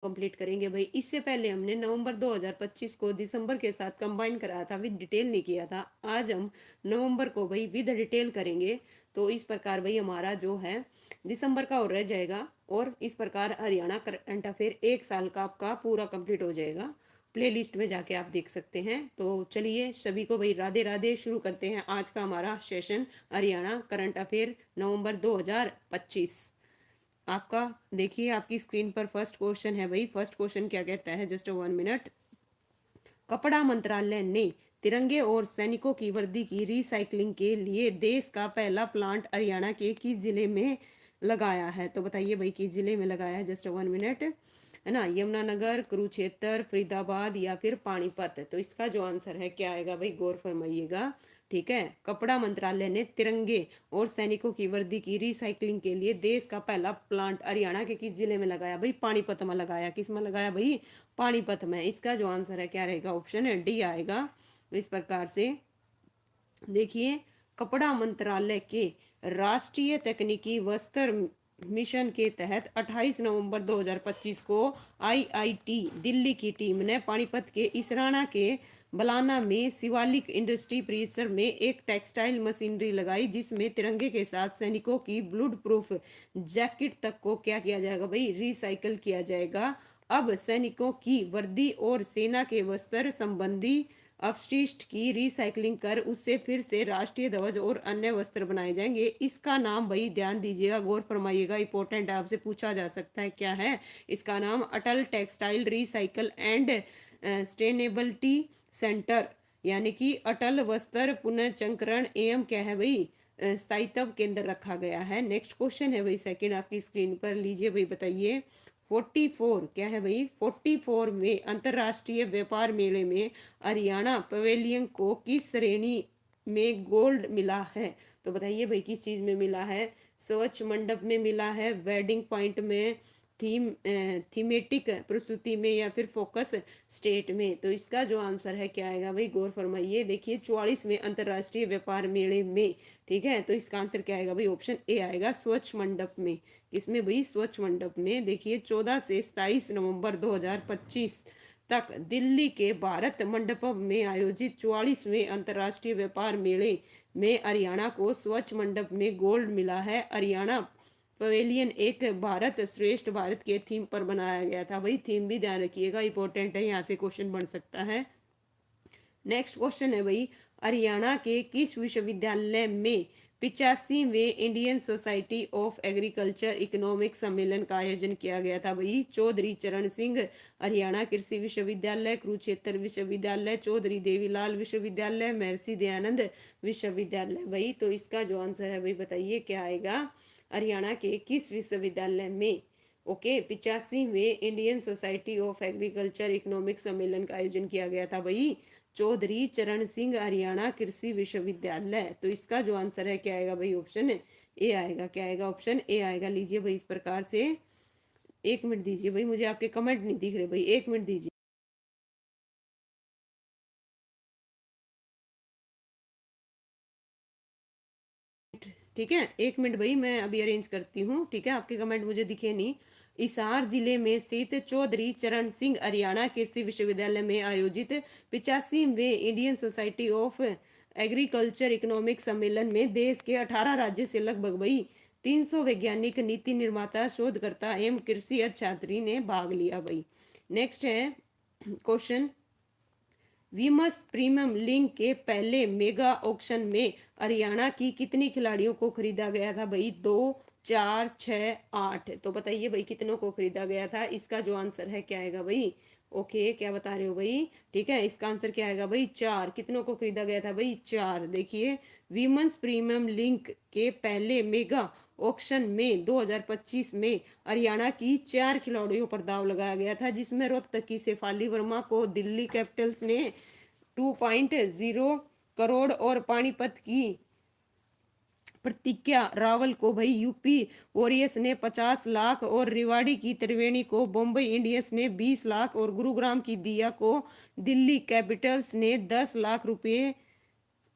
Complete करेंगे भाई। इससे पहले हमने नवंबर 2025 को दिसंबर के साथ कंबाइन कराया था, विद डिटेल नहीं किया था। आज हम नवंबर को भाई विद डिटेल करेंगे। तो इस प्रकार भाई हमारा जो है दिसंबर का और रह जाएगा, और इस प्रकार हरियाणा करंट अफेयर 1 साल का आपका पूरा कंप्लीट हो जाएगा। प्ले लिस्ट में जाके आप देख सकते हैं। तो चलिए सभी को भाई राधे राधे। शुरू करते हैं आज का हमारा सेशन हरियाणा करंट अफेयर नवंबर 2025। आपका देखिए आपकी स्क्रीन पर फर्स्ट क्वेश्चन है भाई। फर्स्ट क्वेश्चन क्या कहता है, जस्ट 1 मिनट। कपड़ा मंत्रालय ने तिरंगे और सैनिकों की वर्दी की रिसाइकलिंग के लिए देश का पहला प्लांट हरियाणा के किस जिले में लगाया है? तो बताइए भाई किस जिले में लगाया है, जस्ट 1 मिनट, है ना। यमुनानगर, कुरुक्षेत्र, फरीदाबाद या फिर पानीपत। तो इसका जो आंसर है क्या आएगा भाई, गौर फरमाइएगा। ठीक है, कपड़ा मंत्रालय ने तिरंगे और सैनिकों की वर्दी की रिसाइकलिंग के लिए देश का पहला प्लांट हरियाणा के किस जिले में लगाया भाई? पानीपत में लगाया। किस में लगाया भाई? पानीपत में। इसका जो आंसर है क्या रहेगा, ऑप्शन है डी आएगा। इस प्रकार से देखिए, कपड़ा मंत्रालय के राष्ट्रीय तकनीकी वस्त्र मिशन के तहत 28 नवंबर 2025 को आईआईटी दिल्ली की टीम ने पानीपत के इसराना के बलाना में शिवालिक इंडस्ट्री परिसर में एक टेक्सटाइल मशीनरी लगाई, जिसमें तिरंगे के साथ सैनिकों की ब्लड प्रूफ जैकेट तक को क्या किया जाएगा भाई, रिसाइकल किया जाएगा। अब सैनिकों की वर्दी और सेना के वस्त्र संबंधी अपशिष्ट की रिसाइकलिंग कर उससे फिर से राष्ट्रीय ध्वज और अन्य वस्त्र बनाए जाएंगे। इसका नाम भाई ध्यान दीजिएगा, गौर फरमाइएगा, इंपॉर्टेंट आपसे पूछा जा सकता है क्या है इसका नाम। Atal textile recycle and sustainability centre, यानी कि अटल वस्त्र पुनर्चक्रण एवं क्या है भाई, स्थायित्व केंद्र रखा गया है। नेक्स्ट क्वेश्चन है भाई सेकंड आपकी स्क्रीन पर, लीजिए भाई बताइए। 44 क्या है भाई, 44 में अंतरराष्ट्रीय व्यापार मेले में हरियाणा पवेलियन को किस श्रेणी में गोल्ड मिला है? तो बताइए भाई किस चीज में मिला है? स्वच्छ मंडप में मिला है, वेडिंग पॉइंट में, थीमेटिक प्रस्तुति में, या फिर फोकस स्टेट में। तो इसका जो आंसर है क्या आएगा भाई, गौर फरमाइए। देखिए 44वें अंतरराष्ट्रीय व्यापार मेले में, ठीक है, तो इसका आंसर क्या आएगा भाई, ऑप्शन ए आएगा, स्वच्छ मंडप में। किसमें भाई, स्वच्छ मंडप में। देखिए 14 से 27 नवंबर 2025 तक दिल्ली के भारत मंडपम में आयोजित 44वें अंतर्राष्ट्रीय व्यापार मेले में हरियाणा को स्वच्छ मंडप में गोल्ड मिला है। हरियाणा पवेलियन एक भारत श्रेष्ठ भारत के थीम पर बनाया गया था भाई। थीम भी ध्यान रखिएगा, इंपॉर्टेंट है, यहाँ से क्वेश्चन बन सकता है। नेक्स्ट क्वेश्चन है भाई, हरियाणा के किस विश्वविद्यालय में 85वें Indian society of agriculture economic सम्मेलन का आयोजन किया गया था भाई? चौधरी चरण सिंह हरियाणा कृषि विश्वविद्यालय, कुरुक्षेत्र विश्वविद्यालय, चौधरी देवीलाल विश्वविद्यालय, महर्षि दयानंद विश्वविद्यालय भाई। तो इसका जो आंसर है भाई बताइए क्या आएगा, हरियाणा के किस विश्वविद्यालय में ओके 85वें Indian society of agriculture economic सम्मेलन का आयोजन किया गया था भाई? चौधरी चरण सिंह हरियाणा कृषि विश्वविद्यालय। तो इसका जो आंसर है क्या आएगा भाई, ऑप्शन ए आएगा। क्या आएगा, ऑप्शन ए आएगा। लीजिए भाई इस प्रकार से, 1 मिनट दीजिए भाई, मुझे आपके कमेंट नहीं दिख रहे भाई, 1 मिनट दीजिए। ठीक है, 1 मिनट भाई, मैं अभी अरेंज करती हूँ। ठीक है, आपके कमेंट मुझे दिखे नहीं। हिसार जिले में स्थित चौधरी चरण सिंह हरियाणा कृषि विश्वविद्यालय में आयोजित 85वें Indian society of agriculture economic सम्मेलन में देश के 18 राज्य से लगभग भाई 300 वैज्ञानिक, नीति निर्माता, शोधकर्ता एवं कृषि अर्थशास्त्री ने भाग लिया भाई। नेक्स्ट है क्वेश्चन, वीमस प्रीमियम लीग के पहले मेगा ऑक्शन में हरियाणा की कितनी खिलाड़ियों को खरीदा गया था भाई? 2, 4, 6, 8। तो बताइए भाई कितनों को खरीदा गया था? इसका जो आंसर है क्या आएगा भाई, ओके क्या बता रहे हो भाई? ठीक है, इसका आंसर क्या आएगा भाई, 4। कितनों को खरीदा गया था भाई? 4। देखिए वीमेंस प्रीमियम लीग के पहले मेगा ऑक्शन में 2025 में हरियाणा की 4 खिलाड़ियों पर दाव लगाया गया था, जिसमें रोहतक की शेफाली वर्मा को दिल्ली कैपिटल्स ने 2.0 करोड़ और पानीपत की प्रतिज्ञा रावल को भाई यूपी वॉरियर्स ने 50 लाख और रिवाड़ी की त्रिवेणी को बम्बई इंडियंस ने 20 लाख और गुरुग्राम की दिया को दिल्ली कैपिटल्स ने 10 लाख रुपए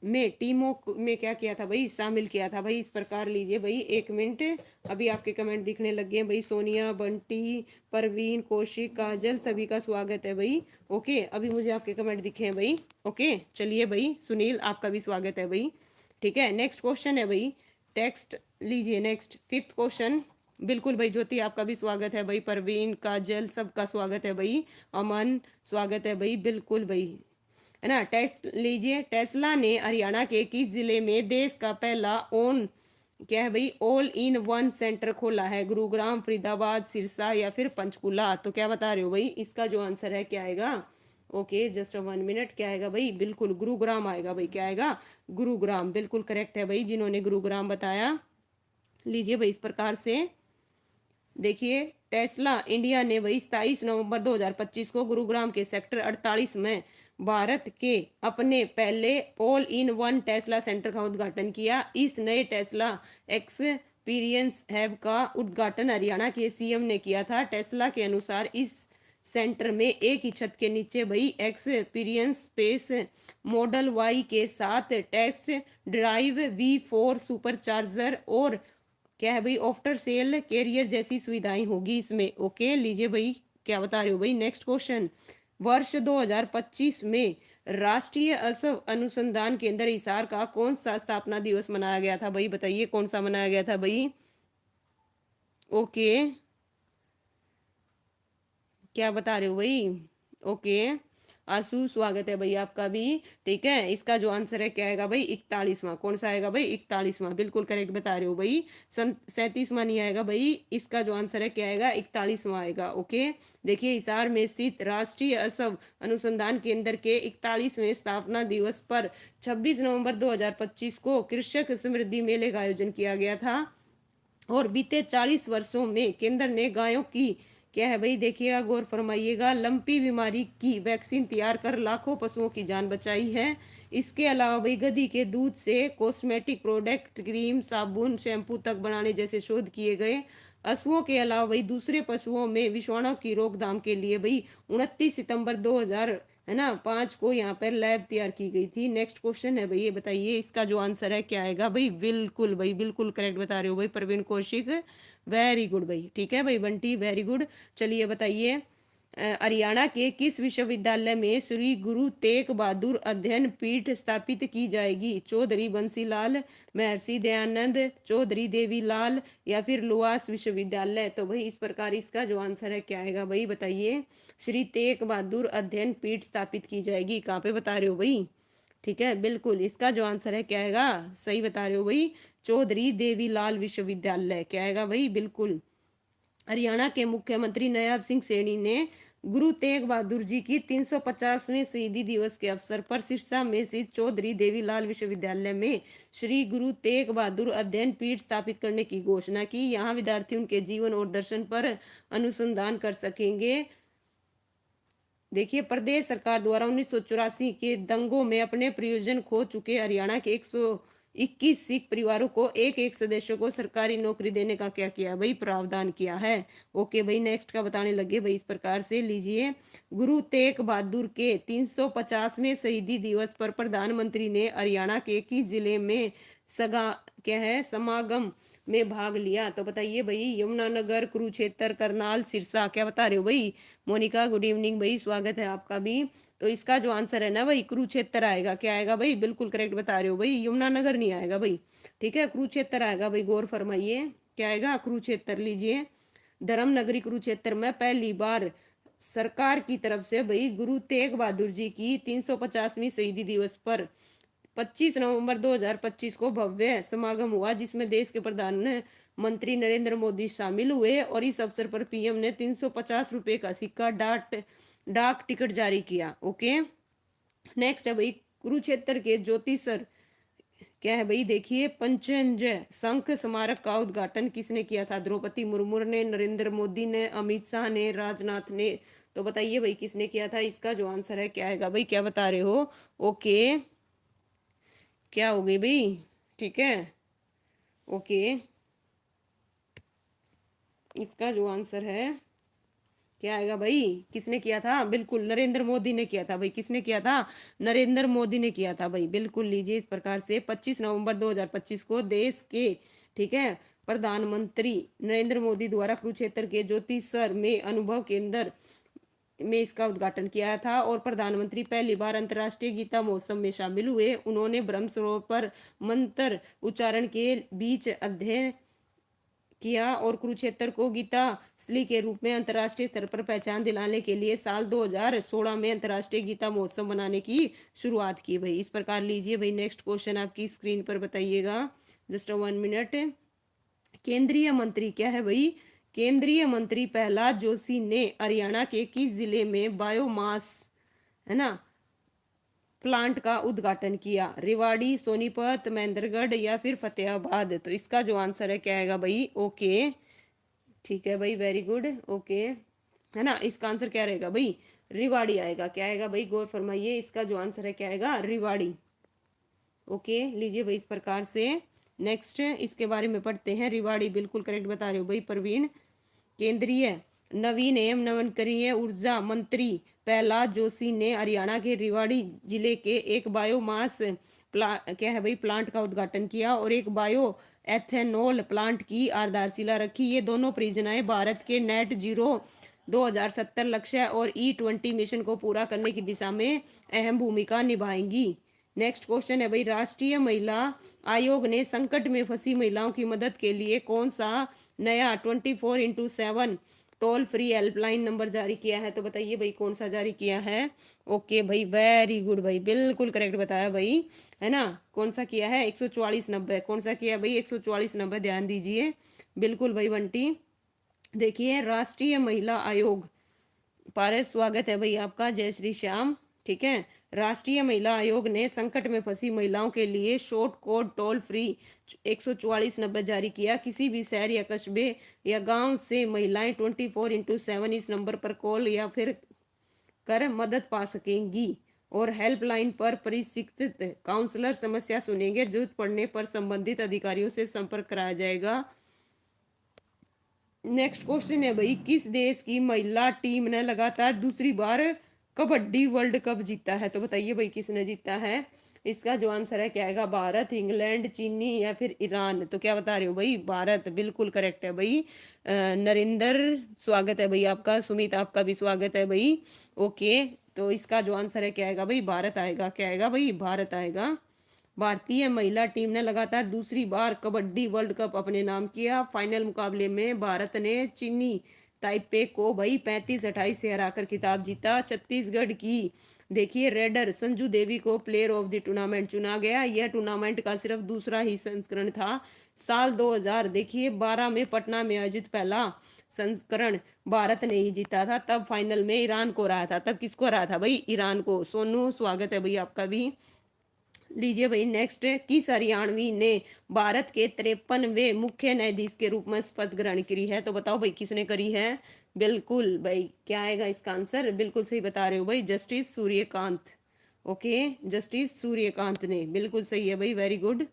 में टीमों में क्या किया था भाई, शामिल किया था भाई। इस प्रकार लीजिए भाई, 1 मिनट, अभी आपके कमेंट दिखने लग गए हैं भाई। सोनिया, बंटी, परवीन, कौशिक, काजल, सभी का स्वागत है भाई। ओके, अभी मुझे आपके कमेंट दिखे हैं भाई। ओके, चलिए भाई, सुनील आपका भी स्वागत है भाई। ठीक है, नेक्स्ट क्वेश्चन है भाई, टेक्स्ट लीजिए। नेक्स्ट 5th क्वेश्चन, बिल्कुल भाई। ज्योति आपका भी स्वागत है भाई, परवीन, काजल, सबका स्वागत है भाई। अमन स्वागत है भाई, बिल्कुल भाई, है ना। टेस्ट लीजिए, टेस्ला ने हरियाणा के किस जिले में देश का पहला ओन क्या है भाई, ऑल इन वन सेंटर खोला है? गुरुग्राम, फरीदाबाद, सिरसा या फिर पंचकुला? तो क्या बता रहे हो भाई, इसका जो आंसर है क्या आएगा? ओके, जस्ट 1 मिनट, क्या आएगा भाई, बिल्कुल गुरुग्राम आएगा भाई। क्या आएगा? गुरुग्राम, बिल्कुल करेक्ट है भाई, जिन्होंने गुरुग्राम बताया। लीजिए भाई, इस प्रकार से देखिए, टेस्ला इंडिया ने वही 27 नवंबर 2025 को गुरुग्राम के सेक्टर 48 में भारत के अपने पहले all in one Tesla centre का उद्घाटन किया। इस नए टेस्ला एक्सपीरियंस हब का उद्घाटन हरियाणा के सीएम ने किया था। टेस्ला के अनुसार इस सेंटर में एक ही छत के नीचे भाई एक्सपीरियंस स्पेस मॉडल वाई के साथ test drive V4 super charger और क्या है भाई, आफ्टर सेल कैरियर जैसी सुविधाएं होगी इसमें। ओके, लीजिए भाई, क्या बता रहे हो भाई, नेक्स्ट क्वेश्चन। वर्ष 2025 में राष्ट्रीय असव अनुसंधान केंद्र हिसार का कौन सा स्थापना दिवस मनाया गया था भाई? बताइए कौन सा मनाया गया था भाई। ओके, क्या बता रहे हो भाई? ओके, आंसू स्वागत है भाई आपका भी। ठीक है, इसका जो आंसर है क्या आएगा भाई, 41वां। कौन सा आएगा भाई? 41वां, बिल्कुल करेक्ट बता रहे हो भाई। 37वां नहीं आएगा भाई, इसका जो आंसर है क्या आएगा, 41वां आएगा। ओके, देखिए, हिसार में स्थित राष्ट्रीय असव अनुसंधान केंद्र के 41वें स्थापना दिवस पर 26 नवंबर 2025 को कृषक समृद्धि मेले का आयोजन किया गया था। और बीते 40 वर्षों में केंद्र ने गायों की क्या है भाई, देखिएगा, गौर फरमाइएगा, लंपी बीमारी की वैक्सीन तैयार कर लाखों पशुओं की जान बचाई है। इसके अलावा भाई गधी के दूध से कॉस्मेटिक प्रोडक्ट, क्रीम, साबुन, शैम्पू तक बनाने जैसे शोध किए गए। पशुओं के अलावा भाई दूसरे पशुओं में विषाणु की रोकथाम के लिए भाई 29 सितंबर 2000 है ना 5 को यहाँ पर लैब तैयार की गई थी। नेक्स्ट क्वेश्चन है भाई, ये बताइए इसका जो आंसर है क्या आएगा भाई? बिल्कुल भाई, बिल्कुल करेक्ट बता रहे हो भाई, प्रवीण कौशिक, वेरी गुड भाई। ठीक है भाई, बंटी वेरी गुड। चलिए बताइए, हरियाणा के किस विश्वविद्यालय में श्री गुरु तेग बहादुर अध्ययन पीठ स्थापित की जाएगी? चौधरी बंसीलाल, महर्षि दयानंद, चौधरी देवीलाल या फिर लुआस विश्वविद्यालय? तो भाई इस प्रकार इसका जो आंसर है क्या आएगा भाई, बताइए। श्री तेग बहादुर अध्ययन पीठ स्थापित की जाएगी, कहाँ पे बता रहे हो भाई? ठीक है, बिल्कुल, इसका जो आंसर है क्या आएगा, सही बता रहे हो भाई, चौधरी देवीलाल विश्वविद्यालय। क्या आएगा भाई, बिल्कुल। हरियाणा के मुख्यमंत्री नायब सिंह सैनी ने गुरु तेग बहादुर जी की 350वें शहीदी दिवस के अवसर पर सिरसा में स्थित चौधरी देवीलाल विश्वविद्यालय में श्री गुरु तेग बहादुर अध्ययन पीठ स्थापित करने की घोषणा की। यहाँ विद्यार्थी उनके जीवन और दर्शन पर अनुसंधान कर सकेंगे। देखिए, प्रदेश सरकार द्वारा 1984 के दंगों में अपने प्रियजन खो चुके हरियाणा के 121 सिख परिवारों को एक एक सदस्य को सरकारी नौकरी देने का क्या किया भाई, प्रावधान किया है। ओके भाई, नेक्स्ट का बताने लगे भाई, इस प्रकार से लीजिए, गुरु तेग बहादुर के 350वें शहीदी दिवस पर प्रधानमंत्री ने हरियाणा के किस जिले में सगा क्या है समागम में भाग लिया? तो बताइए भाई, यमुनानगर, कुरुक्षेत्र, करनाल, सिरसा? क्या बता रहे हो भाई? मोनिका गुड इवनिंग भाई, स्वागत है आपका भी। तो इसका जो आंसर है ना भाई, कुरुक्षेत्र आएगा। क्या आएगा भाई, बिल्कुल करेक्ट बता रहे हो भाई, यमुनानगर नहीं आएगा भाई। ठीक है, कुरुक्षेत्र आएगा भाई, गौर फरमाइए, क्या आएगा, कुरुक्षेत्र। लीजिए, धर्मनगरी कुरुक्षेत्र में पहली बार सरकार की तरफ से भाई गुरु तेग बहादुर जी की 350वीं शहीदी दिवस पर 25 नवंबर 2025 को भव्य समागम हुआ, जिसमें देश के प्रधानमंत्री नरेंद्र मोदी शामिल हुए। और इस अवसर पर पीएम ने 350 रुपए का सिक्का डाक टिकट जारी किया। ओके, नेक्स्ट है भाई, कुरुक्षेत्र के ज्योतिषर क्या है भाई, देखिए, पंचजन्य शंख स्मारक का उद्घाटन किसने किया था? द्रौपदी मुर्मू ने, नरेंद्र मोदी ने, अमित शाह ने, राजनाथ ने? तो बताइए भाई, किसने किया था? इसका जो आंसर है क्या आएगा भाई, क्या बता रहे हो? ओके, क्या हो गई भाई? ठीक है, ओके, इसका जो आंसर है क्या आएगा भाई? किसने किया था? बिल्कुल नरेंद्र मोदी ने किया था भाई। किसने किया था? नरेंद्र मोदी ने किया था भाई। बिल्कुल लीजिए इस प्रकार से 25 नवंबर 2025 को देश के, ठीक है, प्रधानमंत्री नरेंद्र मोदी द्वारा कुरुक्षेत्र के ज्योतिसर में अनुभव केंद्र में इसका उद्घाटन किया था। और प्रधानमंत्री पहली बार अंतर्राष्ट्रीय गीता महोत्सव में शामिल हुए। उन्होंने ब्रह्म सरोवर पर मंत्र उच्चारण के बीच अध्ययन किया और कुरुक्षेत्र को गीता स्थली के रूप में अंतर्राष्ट्रीय स्तर पर पहचान दिलाने के लिए साल 2016 में अंतर्राष्ट्रीय गीता महोत्सव मनाने की शुरुआत की भाई। इस प्रकार लीजिए भाई नेक्स्ट क्वेश्चन आपकी स्क्रीन पर बताइएगा, जस्ट 1 मिनट। केंद्रीय मंत्री क्या है भाई? केंद्रीय मंत्री प्रहलाद जोशी ने हरियाणा के किस जिले में बायोमास, है ना, प्लांट का उद्घाटन किया? रेवाड़ी, सोनीपत, महेंद्रगढ़ या फिर फतेहाबाद? तो इसका जो आंसर है क्या आएगा भाई? ओके, ठीक है भाई, वेरी गुड, ओके, है ना। इसका आंसर क्या रहेगा भाई? रेवाड़ी आएगा। क्या आएगा भाई? गौर फरमाइए, इसका जो आंसर है क्या आएगा? रेवाड़ी। ओके लीजिए भाई इस प्रकार से नेक्स्ट इसके बारे में पढ़ते हैं। रेवाड़ी बिल्कुल करेक्ट बता रहे हो भाई प्रवीण। केंद्रीय नवीन एवं नवीनकरणीय ऊर्जा मंत्री प्रहलाद जोशी ने हरियाणा के रेवाड़ी जिले के एक बायोमास क्या है भाई प्लांट का उद्घाटन किया और एक बायो एथेनॉल प्लांट की आधारशिला रखी। ये दोनों परियोजनाएं भारत के नेट जीरो 2070 लक्ष्य और E20 मिशन को पूरा करने की दिशा में अहम भूमिका निभाएंगी। नेक्स्ट क्वेश्चन है भाई, राष्ट्रीय महिला आयोग ने संकट में फंसी महिलाओं की मदद के लिए कौन सा नया 24x7 toll free helpline number जारी किया है? तो बताइए भाई कौन सा जारी किया है? ओके भाई, वेरी गुड भाई, बिल्कुल करेक्ट बताया भाई, है ना। कौन सा किया है? 14490। कौन सा किया भाई? 14490। ध्यान दीजिए बिल्कुल भाई बंटी। देखिए राष्ट्रीय महिला आयोग, पारस स्वागत है भाई आपका, जय श्री श्याम, ठीक है। राष्ट्रीय महिला आयोग ने संकट में फंसी महिलाओं के लिए शॉर्ट कोड टोल फ्री 14490 जारी किया। किसी भी शहर या कस्बे या गांव से महिलाएं 24x7 इस नंबर पर कॉल या फिर कर मदद पा सकेंगी और हेल्पलाइन पर प्रशिक्षित काउंसलर समस्या सुनेंगे। जरूरत पड़ने पर संबंधित अधिकारियों से संपर्क कराया जाएगा। नेक्स्ट क्वेश्चन है भाई, किस देश की महिला टीम ने लगातार दूसरी बार कबड्डी वर्ल्ड कप जीता है? तो बताइए भाई किसने जीता है? इसका जो आंसर है क्या आएगा? भारत, इंग्लैंड, चीनी या फिर ईरान? तो क्या बता रहे हो भाई? भारत बिल्कुल करेक्ट है भाई। नरेंद्र स्वागत है भाई आपका, सुमित आपका भी स्वागत है भाई। ओके तो इसका जो आंसर है क्या आएगा भाई? भारत आएगा। क्या आएगा भाई? भारत आएगा। भारतीय महिला टीम ने लगातार दूसरी बार कबड्डी वर्ल्ड कप अपने नाम किया। फाइनल मुकाबले में भारत ने चीनी ताइपे को भाई 35-28 से हराकर खिताब जीता। छत्तीसगढ़ की देखिए रेडर संजू देवी को प्लेयर ऑफ द टूर्नामेंट चुना गया। यह टूर्नामेंट का सिर्फ दूसरा ही संस्करण था। साल 2000 देखिए 12 में पटना में आयोजित पहला संस्करण भारत ने ही जीता था। तब फाइनल में ईरान को रहा था। तब किसको रहा था भाई? ईरान को। सोनू स्वागत है भाई आपका भी। लीजिए भाई नेक्स्ट, किस हरियाणवी ने भारत के 53वें मुख्य न्यायाधीश के रूप में शपथ ग्रहण की है? तो बताओ भाई किसने करी है? बिल्कुल भाई, क्या आएगा इसका आंसर? बिल्कुल सही बता रहे हो भाई, justice Suryakant. Okay justice Suryakant ने, बिल्कुल सही है भाई, वेरी गुड।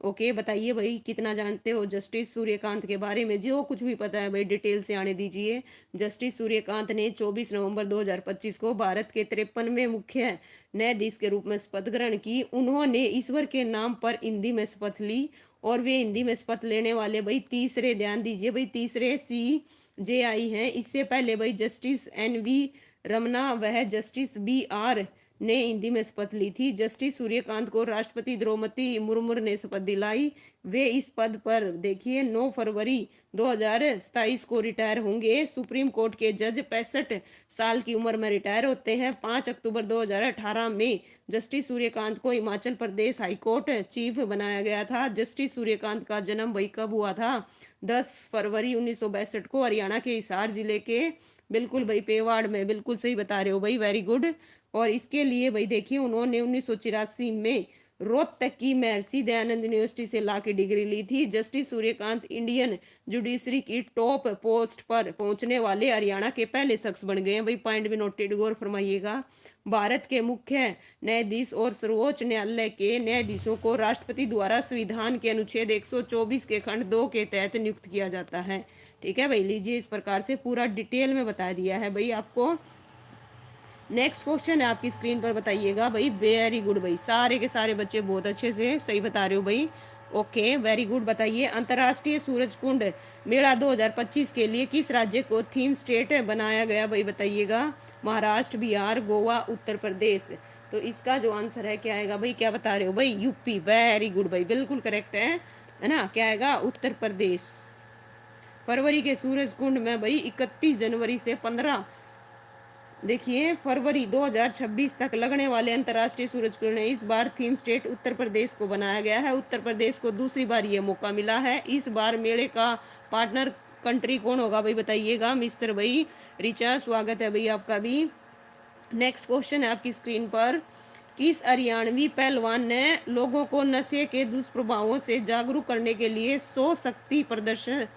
ओके बताइए भाई कितना जानते हो जस्टिस सूर्यकांत के बारे में? जो कुछ भी पता है भाई डिटेल से आने दीजिए। जस्टिस सूर्यकांत ने 24 नवंबर 2025 को भारत के 53वें मुख्य न्यायाधीश के रूप में शपथ ग्रहण की। उन्होंने ईश्वर के नाम पर हिंदी में शपथ ली और वे हिंदी में शपथ लेने वाले भाई तीसरे, ध्यान दीजिए भाई, तीसरे CJI हैं। इससे पहले भाई जस्टिस NV रमना वह जस्टिस BR ने हिंदी में शपथ ली थी। जस्टिस सूर्यकांत को राष्ट्रपति द्रौपदी मुर्मू ने शपथ दिलाई। वे इस पद पर देखिए 9 फरवरी 2027 को रिटायर होंगे। सुप्रीम कोर्ट के जज 65 साल की उम्र में रिटायर होते हैं। 5 अक्टूबर 2018 में जस्टिस सूर्यकांत को हिमाचल प्रदेश हाईकोर्ट चीफ बनाया गया था। जस्टिस सूर्यकांत का जन्म भाई कब हुआ था? 10 फरवरी 1962 को हरियाणा के हिसार जिले के, बिल्कुल भाई, पेवाड़ में। बिल्कुल सही बता रहे हो भाई, वेरी गुड। और इसके लिए भाई देखिए उन्होंने 1984 में रोहतक की महर्षि दयानंद यूनिवर्सिटी से लॉ की डिग्री ली थी। जस्टिस सूर्यकांत इंडियन जुडिशरी की टॉप पोस्ट पर पहुंचने वाले हरियाणा के पहले शख्स बन गए हैं भाई। पॉइंट भी नोटेड, गौर फरमाइएगा। भारत के मुख्य न्यायाधीश और सर्वोच्च न्यायालय के न्यायाधीशों को राष्ट्रपति द्वारा संविधान के अनुच्छेद 124 के खंड 2 के तहत नियुक्त किया जाता है। ठीक है भाई, लीजिए इस प्रकार से पूरा डिटेल में बता दिया है भाई आपको। नेक्स्ट क्वेश्चन है आपकी स्क्रीन पर, बताइएगा भाई। वेरी गुड भाई, सारे के सारे बच्चे बहुत अच्छे से सही बता रहे हो भाई। Okay very good. बताइए अंतर्राष्ट्रीय सूरज कुंड मेला 2025 के लिए किस राज्य को थीम स्टेट बनाया गया भाई, बताइएगा। महाराष्ट्र, बिहार, गोवा, उत्तर प्रदेश। तो इसका जो आंसर है क्या आएगा भाई, क्या बता रहे हो भाई, यूपी। वेरी गुड भाई, बिल्कुल करेक्ट है ना। क्या आएगा, उत्तर प्रदेश। फरवरी के सूरज कुंड में भाई 31 जनवरी से 15 देखिए फरवरी 2026 तक लगने वाले अंतर्राष्ट्रीय सूरज कुंड में इस बार थीम स्टेट उत्तर प्रदेश को बनाया गया है। उत्तर प्रदेश को दूसरी बार ये मौका मिला है। इस बार मेले का पार्टनर कंट्री कौन होगा भाई, बताइएगा। मिस्टर भाई रिचा, स्वागत है भाई आपका भी। नेक्स्ट क्वेश्चन है आपकी स्क्रीन पर, किस हरियाणवी पहलवान ने लोगों को नशे के दुष्प्रभावों से जागरूक करने के लिए 100 शक्ति प्रदर्शन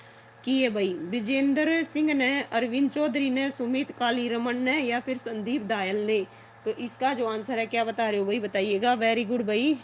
किए भाई। विजेंद्र सिंह ने, अरविंद चौधरी ने, सुमित कालीरमन ने, या फिर संदीप दायल ने। तो इसका जो आंसर है क्या बता रहे हो भाई, बताइएगा। वेरी गुड भाई,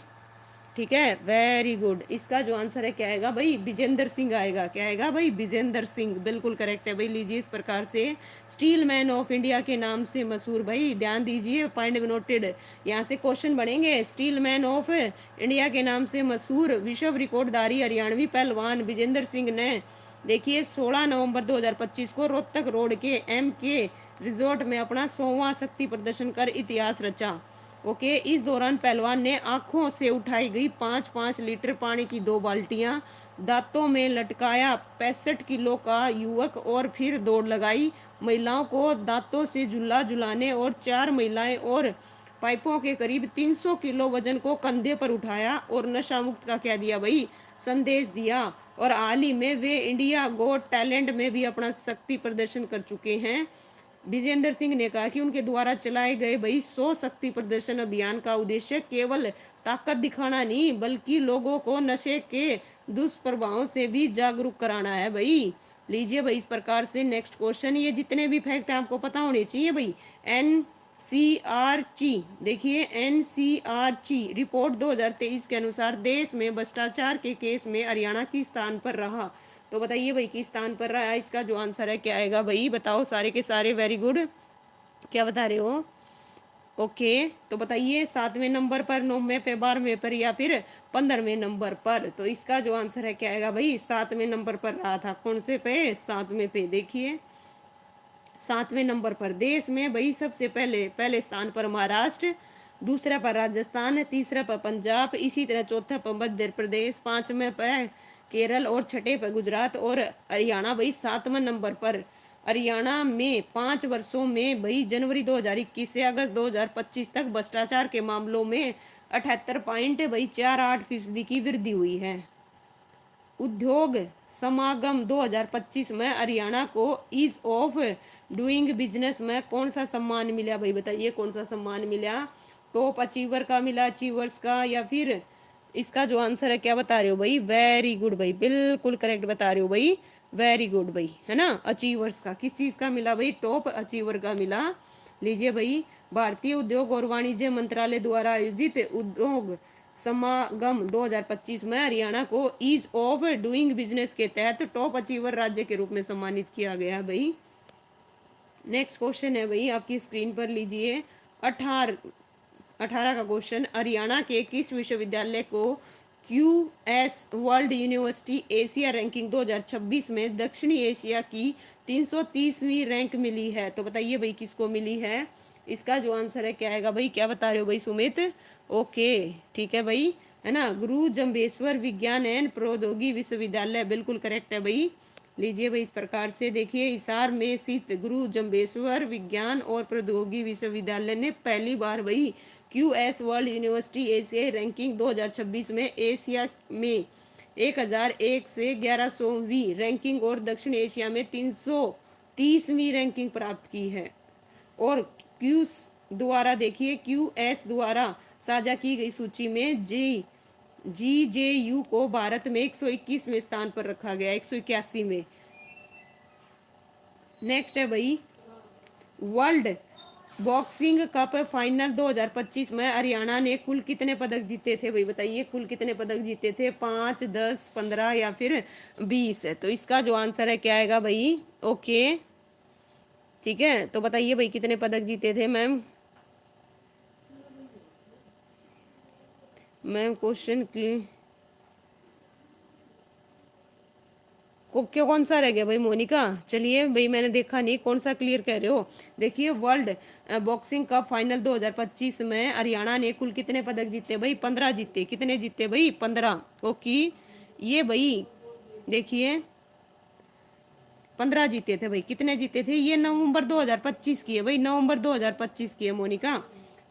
ठीक है वेरी गुड। इसका जो आंसर है क्या आएगा भाई, विजेंद्र सिंह आएगा। क्या आएगा भाई, विजेंद्र सिंह, बिल्कुल करेक्ट है भाई। लीजिए इस प्रकार से स्टील मैन ऑफ इंडिया के नाम से मशहूर भाई, ध्यान दीजिए, पॉइंट नोटेड। यहाँ से क्वेश्चन बढ़ेंगे। स्टील मैन ऑफ इंडिया के नाम से मशहूर विश्व रिकॉर्डधारी हरियाणवी पहलवान विजेंद्र सिंह ने देखिए 16 नवंबर 2025 को रोहतक रोड के MK रिजोर्ट में अपना 100वां शक्ति प्रदर्शन कर इतिहास रचा। ओके, इस दौरान पहलवान ने आंखों से उठाई गई 5-5 लीटर पानी की 2 बाल्टियां दांतों में लटकाया 65 किलो का युवक और फिर दौड़ लगाई। महिलाओं को दांतों से झूला झुलाने और 4 महिलाएं और पाइपों के करीब 300 किलो वजन को कंधे पर उठाया और नशा मुक्त का क्या दिया भाई, संदेश दिया। और हाल ही में वे इंडिया गोट टैलेंट में भी अपना शक्ति प्रदर्शन कर चुके हैं। विजेंद्र सिंह ने कहा कि उनके द्वारा चलाए गए भाई 100 शक्ति प्रदर्शन अभियान का उद्देश्य केवल ताकत दिखाना नहीं बल्कि लोगों को नशे के दुष्प्रभावों से भी जागरूक कराना है भाई। लीजिए भाई इस प्रकार से नेक्स्ट क्वेश्चन, ये जितने भी फैक्ट आपको पता होने चाहिए भाई। NCRC देखिए, NCRC रिपोर्ट 2023 के अनुसार देश में भ्रष्टाचार के केस में हरियाणा किस स्थान पर रहा। तो बताइए भाई किस स्थान पर रहा है। इसका जो आंसर है क्या आएगा भाई, बताओ सारे के सारे। वेरी गुड, क्या बता रहे हो। ओके तो बताइए 7वें नंबर पर, 9वें पे, 12वें पर, या फिर 15वें नंबर पर। तो इसका जो आंसर है क्या आएगा भाई, 7वें नंबर पर रहा था। कौन से पे, 7वें पे। देखिए 7वें नंबर पर देश में भाई सबसे पहले स्थान पर महाराष्ट्र, दूसरा पर राजस्थान, तीसरा पर पंजाब, इसी तरह चौथा पर मध्य प्रदेश, 5वें पर केरल और छठे पर गुजरात और हरियाणा भाई 7वें नंबर पर। हरियाणा में 5 वर्षों में भाई जनवरी 2021 से अगस्त 2025 तक भ्रष्टाचार के मामलों में 78.48% की वृद्धि हुई है। उद्योग समागम 2025 में हरियाणा को ईज ऑफ डूइंग बिजनेस में कौन सा सम्मान मिला भाई, बताइए कौन सा सम्मान मिला। टॉप अचीवर का मिला, अचीवर्स का, या फिर इसका जो आंसर है क्या बता रहे हो भाई। वेरी गुड भाई, बिल्कुल करेक्ट बता रहे हो भाई। वेरी गुड भाई, है ना। अचीवर्स का, किस चीज का मिला भाई, टॉप अचीवर का मिला। लीजिए भाई, भारतीय उद्योग और वाणिज्य मंत्रालय द्वारा आयोजित उद्योग समागम 2025 में हरियाणा को ईज ऑफ डूइंग बिजनेस के तहत टॉप अचीवर राज्य के रूप में सम्मानित किया गया भाई। नेक्स्ट क्वेश्चन है भाई आपकी स्क्रीन पर, लीजिए 18 का क्वेश्चन, हरियाणा के किस विश्वविद्यालय को QS world university Asia ranking 2026 में दक्षिणी एशिया की 330वीं रैंक मिली है। तो बताइए भाई किसको मिली है। इसका जो आंसर है क्या आएगा भाई, क्या बता रहे हो भाई सुमित। ओके ठीक है भाई, है ना। गुरु जम्बेश्वर विज्ञान एवं प्रौद्योगिकी विश्वविद्यालय, बिल्कुल करेक्ट है भाई। लीजिए भाई इस प्रकार से देखिए, हिसार में स्थित गुरु जम्बेश्वर विज्ञान और प्रौद्योगिकी विश्वविद्यालय ने पहली बार भाई QS world university Asia ranking 2026 में एशिया में 1001 से 1100वीं रैंकिंग और दक्षिण एशिया में 330वीं रैंकिंग प्राप्त की है। और QS द्वारा देखिए, QS द्वारा साझा की गई सूची में GJU को भारत में 121वें स्थान पर रखा गया, 181 में। नेक्स्ट है भाई, वर्ल्ड बॉक्सिंग कप फाइनल 2025 में हरियाणा ने कुल कितने पदक जीते थे भाई बताइए, कुल कितने पदक जीते थे, 5, 10, 15 या फिर 20? तो इसका जो आंसर है क्या आएगा भाई? ओके, ठीक है, तो बताइए भाई कितने पदक जीते थे मैम? मैम क्वेश्चन क्यों कौन सा रह गया भाई मोनिका? चलिए भाई, मैंने देखा नहीं कौन सा क्लियर कह रहे हो। देखिए, वर्ल्ड बॉक्सिंग कप फाइनल 2025 में हरियाणा ने कुल कितने पदक जीते भाई? 15 जीते। कितने जीते भाई? 15। ओके, ये भाई देखिए 15 जीते थे भाई। कितने जीते थे? ये नवंबर 2025 की है भाई, नवंबर 2025 की है मोनिका।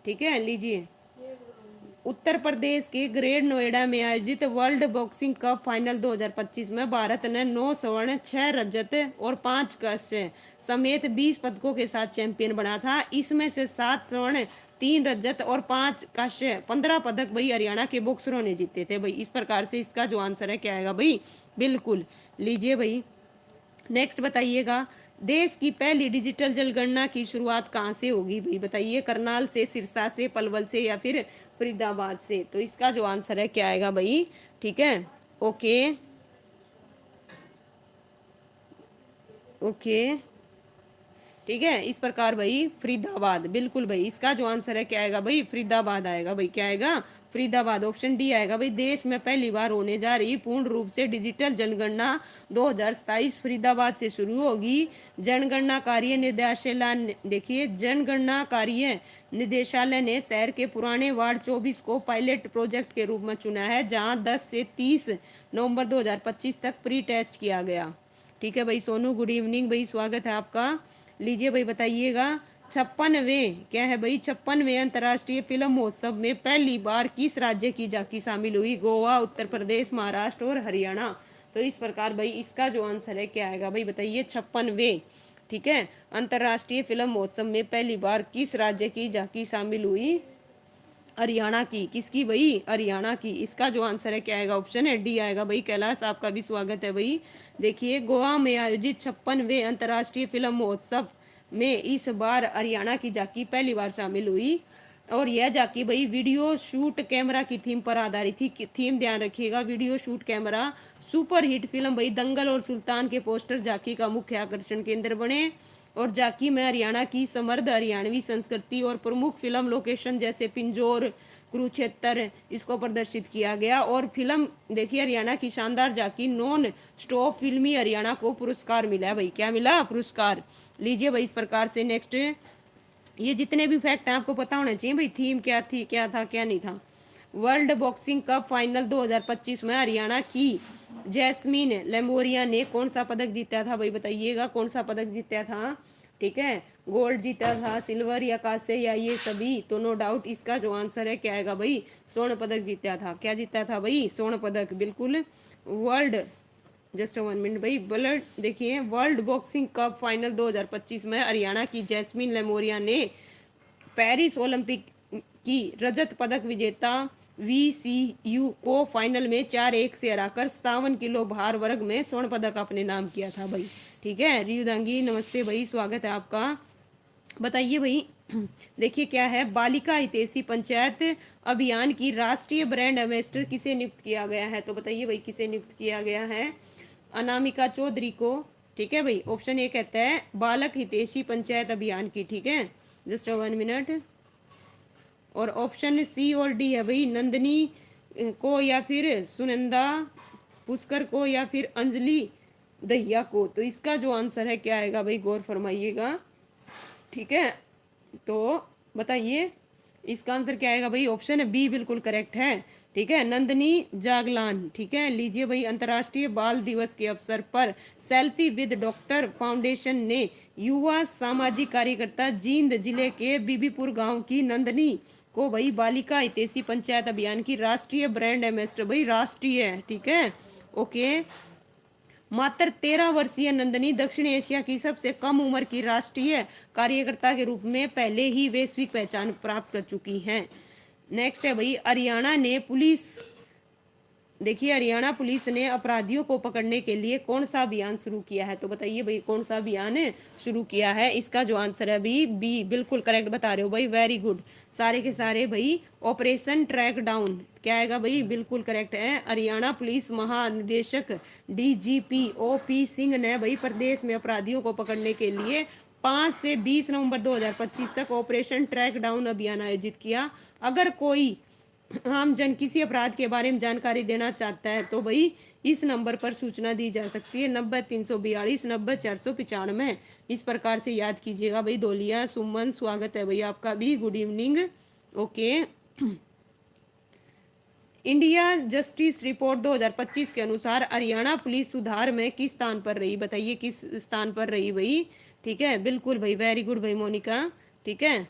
ठीक है, लीजिए। उत्तर प्रदेश के ग्रेड नोएडा में आयोजित वर्ल्ड बॉक्सिंग कप फाइनल 2025 में भारत ने 9 स्वर्ण, 6 रजत और 5 कांस्य समेत 20 पदकों के साथ चैंपियन बना था। इसमें से 7 स्वर्ण, 3 रजत और 5 कांस्य, 15 पदक भाई हरियाणा के बॉक्सरों ने जीते थे भाई। इस प्रकार से इसका जो आंसर है क्या आएगा भाई? बिल्कुल, लीजिए भाई नेक्स्ट बताइएगा। देश की पहली डिजिटल जनगणना की शुरुआत कहाँ से होगी भाई बताइए? करनाल से, सिरसा से, पलवल से या फिर फरीदाबाद से? तो इसका जो आंसर है क्या आएगा भाई? ठीक है, ओके ओके, ठीक है, इस प्रकार भाई फरीदाबाद, बिल्कुल भाई इसका जो आंसर है क्या आएगा भाई? फरीदाबाद आएगा भाई। क्या आएगा? फरीदाबाद, ऑप्शन डी आएगा भाई। देश में पहली बार होने जा रही पूर्ण रूप से डिजिटल जनगणना 2027 फरीदाबाद से शुरू होगी। जनगणना कार्य निदेशालय, देखिए जनगणना कार्य निदेशालय ने शहर के पुराने वार्ड 24 को पायलट प्रोजेक्ट के रूप में चुना है, जहां 10 से 30 नवंबर 2025 तक प्री टेस्ट किया गया। ठीक है भाई सोनू, गुड इवनिंग भाई, स्वागत है आपका। लीजिए भाई बताइएगा, 56वें क्या है भाई? 56वें अंतर्राष्ट्रीय फिल्म महोत्सव में पहली बार किस राज्य की झांकी शामिल हुई? गोवा, उत्तर प्रदेश, महाराष्ट्र और हरियाणा? तो इस प्रकार भाई इसका जो आंसर है क्या आएगा भाई बताइए? 56वें, ठीक है, अंतर्राष्ट्रीय फिल्म महोत्सव में पहली बार किस राज्य की झांकी शामिल हुई? हरियाणा की। किसकी भाई? हरियाणा की। इसका जो आंसर है क्या आएगा? ऑप्शन है डी आएगा भाई। कैलाश, आपका भी स्वागत है भाई। देखिए, गोवा में आयोजित 56वें अंतर्राष्ट्रीय फिल्म महोत्सव में इस बार हरियाणा की झांकी पहली बार शामिल हुई, और यह झांकी भाई वीडियो शूट कैमरा की थीम पर आधारित थी। थीम ध्यान रखिएगा, video shoot camera. Super hit film भाई दंगल और सुल्तान के पोस्टर झांकी का मुख्य आकर्षण केंद्र बने, और झांकी में हरियाणा की समृद्ध हरियाणवी संस्कृति और प्रमुख फिल्म लोकेशन जैसे पिंजौर, कुरुक्षेत्र इसको प्रदर्शित किया गया। और फिल्म देखिए हरियाणा की शानदार झांकी नॉन स्टॉप फिल्मी हरियाणा को पुरस्कार मिला है भाई। क्या मिला? पुरस्कार। लीजिए भाई इस प्रकार से नेक्स्ट, ये जितने भी फैक्ट हैं आपको पता होना चाहिए भाई। थीम क्या थी, क्या था, क्या नहीं था। वर्ल्ड बॉक्सिंग कप फाइनल 2025 में हरियाणा की जैस्मीन लेमोरिया ने कौन सा पदक जीता था भाई बताइएगा? कौन सा पदक जीता था? ठीक है, गोल्ड जीता था, सिल्वर या कांस्य या ये सभी? तो नो डाउट इसका जो आंसर है क्या आएगा भाई? स्वर्ण पदक जीता था। क्या जीता था भाई? स्वर्ण पदक, बिल्कुल। वर्ल्ड, जस्ट 1 मिनट भाई, ब्लड देखिए, वर्ल्ड बॉक्सिंग कप फाइनल 2025 में हरियाणा की जैस्मीन लेमोरिया ने पेरिस ओलंपिक की रजत पदक विजेता VCU को फाइनल में 4-1 से हराकर 57 किलो भार वर्ग में स्वर्ण पदक अपने नाम किया था भाई। ठीक है, रियुदांगी नमस्ते भाई, स्वागत है आपका। बताइए भाई देखिए क्या है, बालिका हितैषी पंचायत अभियान की राष्ट्रीय ब्रांड एम्बेसडर किसे नियुक्त किया गया है? तो बताइए भाई किसे नियुक्त किया गया है? अनामिका चौधरी को। ठीक है भाई, ऑप्शन ए कहता है बालक हितैषी पंचायत अभियान की। ठीक है, जस्ट 1 मिनट। और ऑप्शन सी और डी है भाई, नंदनी को या फिर सुनंदा पुष्कर को या फिर अंजलि दहिया को? तो इसका जो आंसर है क्या आएगा भाई? गौर फरमाइएगा। ठीक है, तो बताइए इसका आंसर क्या आएगा भाई? ऑप्शन बी बिल्कुल करेक्ट है। ठीक है, नंदनी जागलान। ठीक है, लीजिए भाई, अंतर्राष्ट्रीय बाल दिवस के अवसर पर सेल्फी विद डॉक्टर फाउंडेशन ने युवा सामाजिक कार्यकर्ता जींद जिले के बीबीपुर गांव की नंदनी को भाई बालिका हितैषी पंचायत अभियान की राष्ट्रीय ब्रांड एम्बेसडर भाई, राष्ट्रीय। ठीक है, ओके। मात्र 13 वर्षीय नंदनी दक्षिण एशिया की सबसे कम उम्र की राष्ट्रीय कार्यकर्ता के रूप में पहले ही वैश्विक पहचान प्राप्त कर चुकी हैं। नेक्स्ट है भाई, हरियाणा ने पुलिस देखिए हरियाणा पुलिस ने अपराधियों को पकड़ने के लिए कौन सा अभियान शुरू किया है, तो बताइए भाई कौन सा अभियान शुरू किया है। इसका जो आंसर है भाई बी, बिल्कुल करेक्ट बता रहे हो भाई, वेरी गुड। सारे के सारे भाई ऑपरेशन ट्रैक डाउन क्या आएगा भाई, बिल्कुल करेक्ट है। हरियाणा पुलिस महानिदेशक डीजीपी ओपी सिंह ने भाई प्रदेश में अपराधियों को पकड़ने के लिए 5 से 20 नवंबर 2025 तक ऑपरेशन ट्रैक डाउन अभियान आयोजित किया। अगर कोई आम जन किसी अपराध के बारे में जानकारी देना चाहता है तो भाई इस नंबर पर सूचना दी जा सकती है, 90-342 90-495। इस प्रकार से याद कीजिएगा भाई। दोलिया सुमन स्वागत है भाई आपका भी, good evening. Okay, India justice report 2025 के अनुसार हरियाणा पुलिस सुधार में किस स्थान पर रही, बताइए किस स्थान पर रही भाई। ठीक है, बिल्कुल भाई, वेरी गुड भाई मोनिका। ठीक है,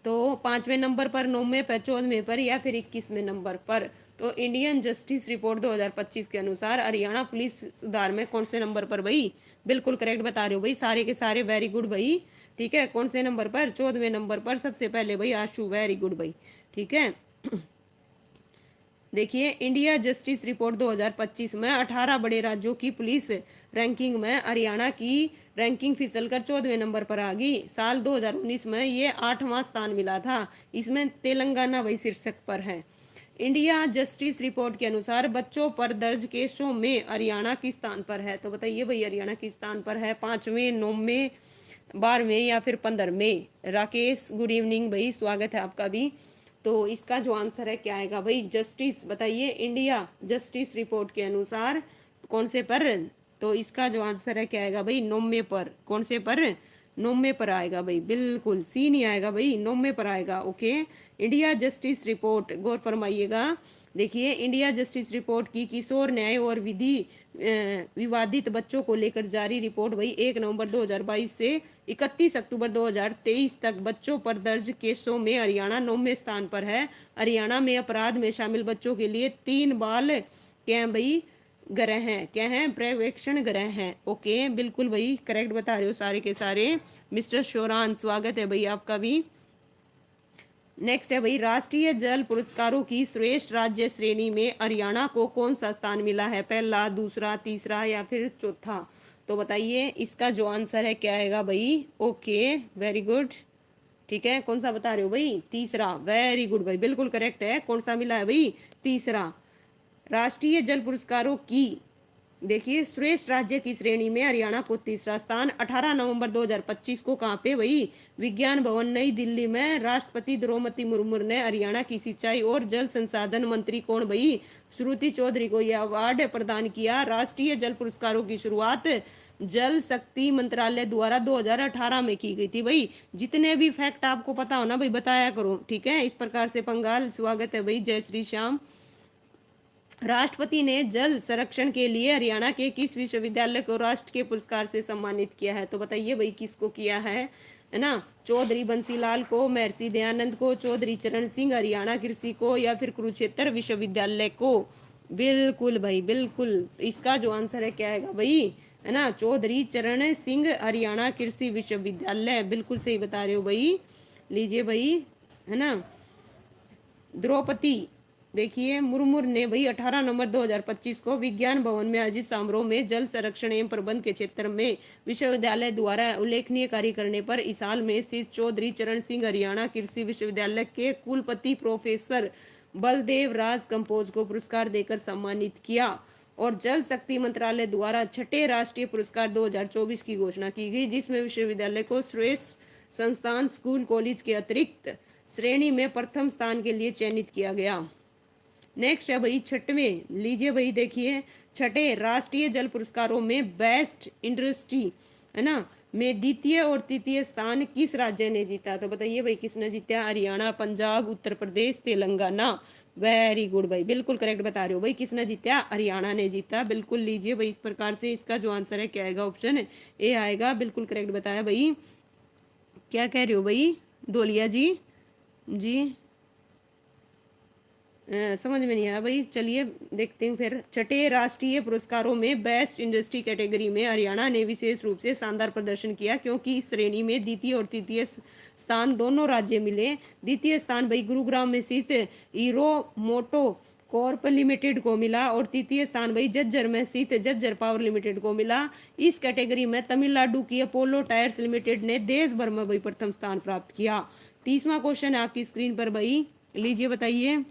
तो 5वें नंबर पर, 9वें पर, 14वें पर या फिर 21वें नंबर पर। तो इंडियन जस्टिस रिपोर्ट 2025 के अनुसार हरियाणा पुलिस सुधार में कौन से नंबर पर भाई, बिल्कुल करेक्ट बता रहे हो भाई सारे के सारे, वेरी गुड भाई। ठीक है, कौन से नंबर पर, 14वें नंबर पर सबसे पहले भाई आशु, वेरी गुड भाई। ठीक है, देखिए इंडिया जस्टिस रिपोर्ट 2025 में 18 बड़े राज्यों की पुलिस रैंकिंग में हरियाणा की रैंकिंग फिसलकर 14वें नंबर पर आ गई। साल 2019 में ये 8वां स्थान मिला था। इसमें तेलंगाना वही शीर्षक पर है। इंडिया जस्टिस रिपोर्ट के अनुसार बच्चों पर दर्ज केसों में हरियाणा किस स्थान पर है, तो बताइए भाई हरियाणा किस स्थान पर है, 5वें, 9वें, 12वें या फिर 15वें। राकेश गुड इवनिंग भाई, स्वागत है आपका भी। तो इसका जो आंसर है क्या आएगा भाई, जस्टिस, बताइए इंडिया जस्टिस रिपोर्ट के अनुसार कौन से पर, तो इसका जो आंसर है क्या आएगा भाई, 9वें पर। कौन से पर, 9वें पर आएगा भाई, बिल्कुल सी नहीं आएगा भाई, 9वें पर आएगा। ओके, इंडिया जस्टिस रिपोर्ट, गौर फरमाइएगा। देखिए इंडिया जस्टिस रिपोर्ट की किशोर न्याय और विधि विवादित बच्चों को लेकर जारी रिपोर्ट भाई 1 नवंबर 2022 से 31 अक्टूबर 2023 तक बच्चों पर दर्ज केसों में हरियाणा 9वें स्थान पर है। हरियाणा में अपराध में शामिल बच्चों के लिए 3 बाल क्या भाई ग्रह हैं, क्या हैं, पर्यवेक्षण ग्रह हैं। ओके, बिल्कुल भाई करेक्ट बता रहे हो सारे के सारे। मिस्टर शोरान स्वागत है भाई आपका भी। नेक्स्ट है भाई, राष्ट्रीय जल पुरस्कारों की श्रेष्ठ राज्य श्रेणी में हरियाणा को कौन सा स्थान मिला है, पहला, दूसरा, तीसरा या फिर चौथा। तो बताइए इसका जो आंसर है क्या आएगा भाई। Okay, very good. ठीक है, कौन सा बता रहे हो भाई, तीसरा, वेरी गुड भाई, बिल्कुल करेक्ट है। कौन सा मिला है भाई, तीसरा। राष्ट्रीय जल पुरस्कारों की देखिए श्रेष्ठ राज्य की श्रेणी में हरियाणा को तीसरा स्थान। 18 नवंबर 2025 को कहाँ पे भाई, विज्ञान भवन नई दिल्ली में राष्ट्रपति द्रौपदी मुर्मू ने हरियाणा की सिंचाई और जल संसाधन मंत्री कौन भाई, श्रुति चौधरी को यह अवार्ड प्रदान किया। राष्ट्रीय जल पुरस्कारों की शुरुआत जल शक्ति मंत्रालय द्वारा 2018 में की गई थी भाई। जितने भी फैक्ट आपको पता हो ना भाई बताया करो। ठीक है, इस प्रकार से पंगाल स्वागत है भाई, जय श्री श्याम। राष्ट्रपति ने जल संरक्षण के लिए हरियाणा के किस विश्वविद्यालय को राष्ट्र के पुरस्कार से सम्मानित किया है, तो बताइए भाई किसको किया है ना, चौधरी बंसीलाल को, महर्षि दयानंद को, चौधरी चरण सिंह हरियाणा कृषि को या फिर कुरुक्षेत्र विश्वविद्यालय को। बिल्कुल भाई बिल्कुल, इसका जो आंसर है क्या आएगा भाई, है ना, चौधरी चरण सिंह हरियाणा कृषि विश्वविद्यालय, बिल्कुल सही बता रहे हो भाई। लीजिए भाई, है ना, द्रौपदी देखिए मुर्मू ने भाई 18 नवंबर 2025 को विज्ञान भवन में आयोजित समारोह में जल संरक्षण एवं प्रबंध के क्षेत्र में विश्वविद्यालय द्वारा उल्लेखनीय कार्य करने पर इस साल में श्री चौधरी चरण सिंह हरियाणा कृषि विश्वविद्यालय के कुलपति प्रोफेसर बलदेव राज कंपोज को पुरस्कार देकर सम्मानित किया। और जल शक्ति मंत्रालय द्वारा 6ठे राष्ट्रीय पुरस्कार 2024 की घोषणा की गई, जिसमें विश्वविद्यालय को श्रेष्ठ संस्थान स्कूल कॉलेज के अतिरिक्त श्रेणी में प्रथम स्थान के लिए चयनित किया गया। नेक्स्ट है भाई 6वें, लीजिए भाई देखिए 6ठे राष्ट्रीय जल पुरस्कारों में बेस्ट इंडस्ट्री, है ना, में द्वितीय और तृतीय स्थान किस राज्य ने जीता, तो बताइए भाई किसने जीता, हरियाणा, पंजाब, उत्तर प्रदेश, तेलंगाना। वेरी गुड भाई, बिल्कुल करेक्ट बता रहे हो भाई, किसने जीता, हरियाणा ने जीता। बिल्कुल लीजिए भाई, इस प्रकार से इसका जो आंसर है क्या आएगा, ऑप्शन ए आएगा, बिल्कुल करेक्ट बताया भाई। क्या कह रहे हो भाई दोलिया जी, जी समझ में नहीं आया भाई, चलिए देखते हैं फिर। 6ठे राष्ट्रीय पुरस्कारों में बेस्ट इंडस्ट्री कैटेगरी में हरियाणा ने विशेष रूप से शानदार प्रदर्शन किया, क्योंकि इस श्रेणी में द्वितीय और तृतीय स्थान दोनों राज्य मिले। द्वितीय स्थान भाई गुरुग्राम में स्थित हीरो मोटो कॉर्प लिमिटेड को मिला और तृतीय स्थान भाई जज्जर में स्थित जज्जर पावर लिमिटेड को मिला। इस कैटेगरी में तमिलनाडु की अपोलो टायर्स लिमिटेड ने देश भर में भाई प्रथम स्थान प्राप्त किया। 30वां क्वेश्चन है आपकी स्क्रीन पर भाई, लीजिए बताइए।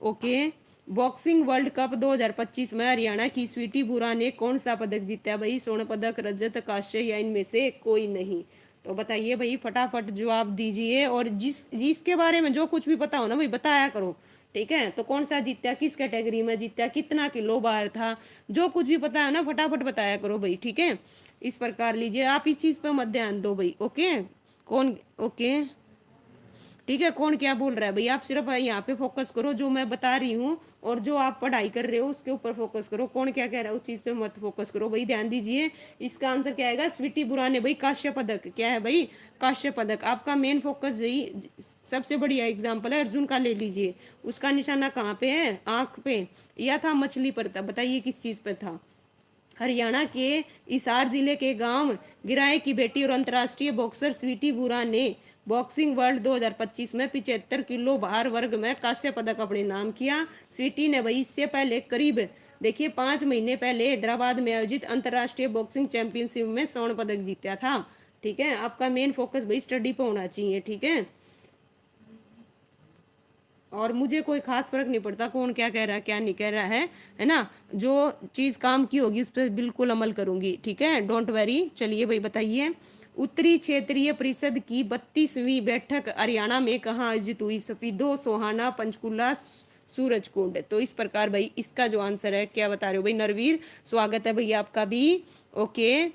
ओके, बॉक्सिंग वर्ल्ड कप 2025 में हरियाणा की स्वीटी बुरा ने कौन सा पदक जीता भाई? स्वर्ण पदक, रजत, कांस्य या इनमें से कोई नहीं? तो बताइए भाई, फटाफट जवाब दीजिए और जिसके बारे में जो कुछ भी पता हो ना भाई बताया करो, ठीक है। तो कौन सा जीता, किस कैटेगरी में जीता, कितना किलो बार था, जो कुछ भी पता है ना फटाफट बताया करो भाई, ठीक है। इस प्रकार लीजिए, आप इस चीज पर मत ध्यान दो भाई। ओके, कौन, ओके ठीक है, कौन क्या बोल रहा है भाई, आप सिर्फ यहाँ पे फोकस करो जो मैं बता रही हूँ, और जो आप पढ़ाई कर रहे हो उसके ऊपर फोकस करो। कौन क्या कह रहा है उस चीज पे मत फोकस करो भाई, ध्यान दीजिए। इसका आंसर क्या आएगा? स्वीटी बुरा ने भाई कांस्य पदक, क्या है भाई? कांस्य पदक। आपका मेन फोकस यही, सबसे बढ़िया एग्जाम्पल है अर्जुन का, ले लीजिए। उसका निशाना कहाँ पे है? आंख पे, या था मछली पर था? बताइए किस चीज पे था? हरियाणा के हिसार जिले के गांव गिराए की बेटी और अंतर्राष्ट्रीय बॉक्सर स्वीटी बुरा ने बॉक्सिंग वर्ल्ड 2025 में 75 किलो भार वर्ग में कांस्य पदक अपने नाम किया। स्वीटी ने भाई इससे पहले करीब, देखिए 5 महीने पहले हैदराबाद में आयोजित अंतर्राष्ट्रीय बॉक्सिंग चैंपियनशिप में स्वर्ण पदक जीता था, ठीक है। आपका मेन फोकस भाई स्टडी पे होना चाहिए, ठीक है। और मुझे कोई खास फर्क नहीं पड़ता कौन क्या कह रहा है क्या नहीं कह रहा है ना। जो चीज काम की होगी उस पर बिल्कुल अमल करूंगी, ठीक है, डोंट वेरी। चलिए भाई बताइए, उत्तरी क्षेत्रीय परिषद की 32वीं बैठक हरियाणा में कहाँ आयोजित हुई? सफीदो, सोहाना, पंचकुला, सूरजकुंड। तो इस प्रकार भाई इसका जो आंसर है, क्या बता रहे हो भाई नरवीर? स्वागत है भैया आपका भी। ओके,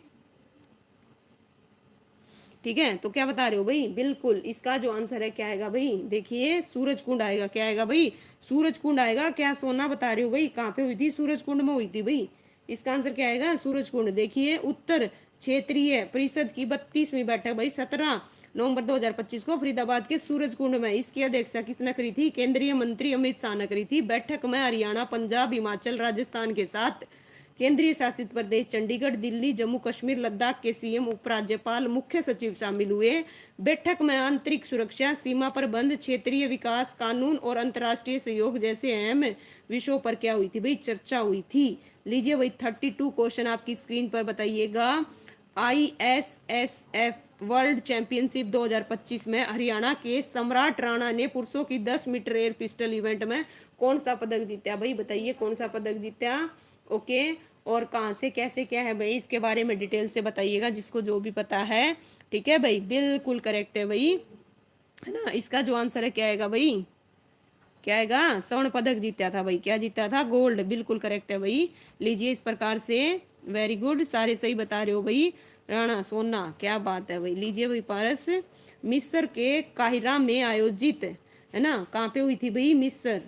ठीक है, तो क्या बता रहे हो भाई? बिल्कुल इसका जो आंसर है क्या आएगा भाई? देखिए सूरजकुंड आएगा। क्या आएगा भाई? सूरजकुंड आएगा। क्या सोना बता रहे हो भाई? कहाँ पे हुई थी? सूरजकुंड में हुई थी भाई। इसका आंसर क्या आएगा? सूरजकुंड। देखिए उत्तर क्षेत्रीय परिषद की 32वीं बैठक भाई 17 नवंबर 2025 को फरीदाबाद के सूरजकुंड में, इसकी अध्यक्षता किसने करी थी? केंद्रीय मंत्री अमित शाह ने करी थी। बैठक में हरियाणा, पंजाब, हिमाचल, राजस्थान के साथ केंद्रीय शासित प्रदेश चंडीगढ़, दिल्ली, जम्मू कश्मीर, लद्दाख के सीएम, उपराज्यपाल, मुख्य सचिव शामिल हुए। बैठक में आंतरिक सुरक्षा, सीमा प्रबंध, क्षेत्रीय विकास, कानून और अंतर्राष्ट्रीय सहयोग जैसे अहम विषयों पर क्या हुई थी भाई? चर्चा हुई थी। लीजिए भाई 32 क्वेश्चन आपकी स्क्रीन पर बताइएगा। ISSF वर्ल्ड चैंपियनशिप 2025 में हरियाणा के सम्राट राणा ने पुरुषों की 10 मीटर एयर पिस्टल इवेंट में कौन सा पदक जीता भाई? बताइए कौन सा पदक जीता? ओके, और कहाँ से कैसे क्या है भाई इसके बारे में डिटेल से बताइएगा, जिसको जो भी पता है, ठीक है भाई। बिल्कुल करेक्ट है भाई, है ना। इसका जो आंसर है क्या आएगा भाई? क्या आएगा? स्वर्ण पदक जीता था भाई। क्या जीता था? गोल्ड। बिल्कुल करेक्ट है भाई। लीजिए इस प्रकार से, वेरी गुड, सारे सही बता रहे हो भाई। राणा, सोना, क्या बात है भाई। लीजिए भाई पारस, मिस्र के काहिरा में आयोजित, है ना, कहाँ पे हुई थी भाई? मिस्र।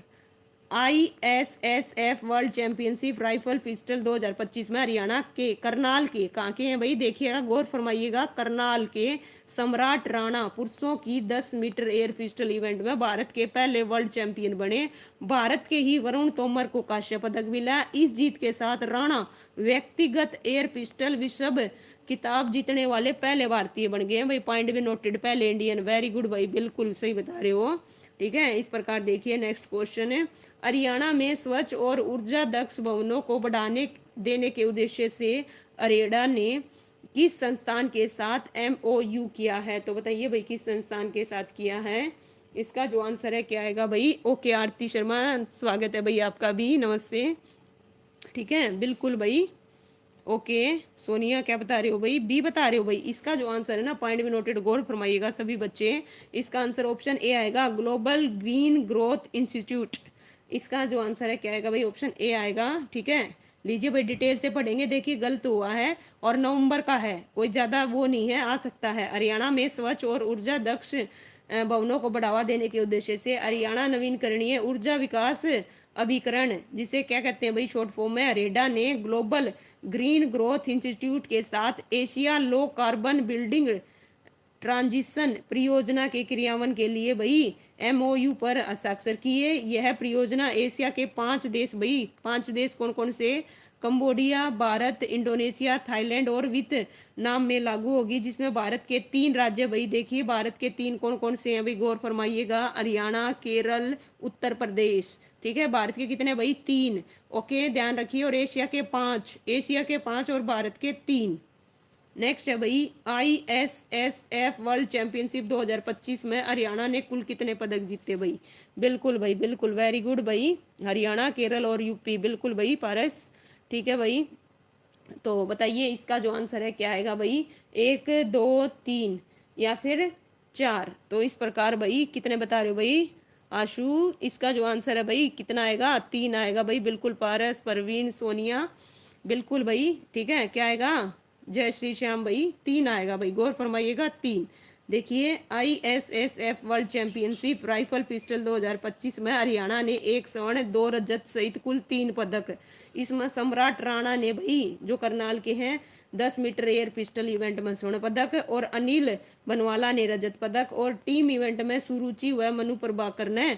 ISSF world championship rifle pistol 2025 में हरियाणा के करनाल के, कहाँ के हैं भाई? देखिएगा, गौर फरमाइएगा, करनाल के सम्राट राणा पुरुषों की 10 मीटर एयर पिस्टल इवेंट में भारत के पहले वर्ल्ड चैंपियन बने। भारत के ही वरुण तोमर को कांस्य पदक मिला। इस जीत के साथ राणा व्यक्तिगत एयर पिस्टल विश्व किताब जीतने वाले पहले भारतीय बन गए हैं भाई। पॉइंट भी नोटेड, पहले इंडियन। वेरी गुड भाई, बिल्कुल सही बता रहे हो, ठीक है। इस प्रकार देखिए नेक्स्ट क्वेश्चन है, हरियाणा में स्वच्छ और ऊर्जा दक्ष भवनों को बढ़ाने देने के उद्देश्य से अरेडा ने किस संस्थान के साथ MOU किया है? तो बताइए भाई किस संस्थान के साथ किया है? इसका जो आंसर है क्या आएगा भाई? ओके, आरती शर्मा, स्वागत है भाई आपका भी, नमस्ते, ठीक है, बिल्कुल भाई। ओके, सोनिया क्या बता रहे हो भाई? बी बता रहे हो भाई। इसका जो आंसर है ना, पॉइंट में नोटेड, गौर फरमाइएगा सभी बच्चे। इसका आंसर ऑप्शन ए आएगा, ग्लोबल ग्रीन ग्रोथ इंस्टीट्यूट। इसका जो आंसर है क्या आएगा भाई? ऑप्शन ए आएगा, ठीक है। लीजिए भाई डिटेल से पढ़ेंगे। देखिए गलत हुआ है और नवंबर का है, कोई ज्यादा वो नहीं है, आ सकता है। हरियाणा में स्वच्छ और ऊर्जा दक्ष भवनों को बढ़ावा देने के उद्देश्य से हरियाणा नवीनकरणीय ऊर्जा विकास अभिकरण, जिसे क्या कहते हैं भाई शॉर्ट फॉर्म में, अरेडा ने ग्लोबल ग्रीन ग्रोथ इंस्टीट्यूट के साथ Asia low carbon building transition परियोजना के क्रियान्वयन के लिए भाई MOU पर हस्ताक्षर किए। यह परियोजना एशिया के 5 देश भाई, 5 देश कौन कौन से? कंबोडिया, भारत, इंडोनेशिया, थाईलैंड और वियतनाम में लागू होगी, जिसमें भारत के 3 राज्य भाई, देखिए भारत के 3 कौन कौन से हैं भाई? गौर फरमाइएगा, हरियाणा, केरल, उत्तर प्रदेश। ठीक है, भारत के कितने भाई 3, ओके ध्यान रखिए, और एशिया के 5, एशिया के 5 और भारत के 3। नेक्स्ट है भाई ISSF वर्ल्ड चैंपियनशिप 2025 में हरियाणा ने कुल कितने पदक जीते भाई? बिल्कुल भाई बिल्कुल, वेरी गुड भाई, हरियाणा, केरल और यूपी, बिल्कुल भाई पारस। ठीक है भाई, तो बताइए इसका जो आंसर है क्या आएगा भाई? 1 2 3 या फिर 4? तो इस प्रकार भाई कितने बता रहे हो भाई आशु? इसका जो आंसर है भाई कितना आएगा? 3 आएगा भाई, बिल्कुल पारस, परवीन, सोनिया, बिल्कुल भाई। ठीक है, क्या आएगा? जय श्री श्याम भाई, 3 आएगा भाई, गौर फरमाइएगा 3। देखिए ISSF world championship rifle pistol 2025 में हरियाणा ने 1 स्वर्ण 2 रजत सहित कुल 3 पदक। इसमें सम्राट राणा ने भाई जो करनाल के हैं 10 मीटर एयर पिस्टल इवेंट में स्वर्ण पदक, और अनिल बनवाला ने रजत पदक, और टीम इवेंट में सुरुचि व मनु प्रभाकर ने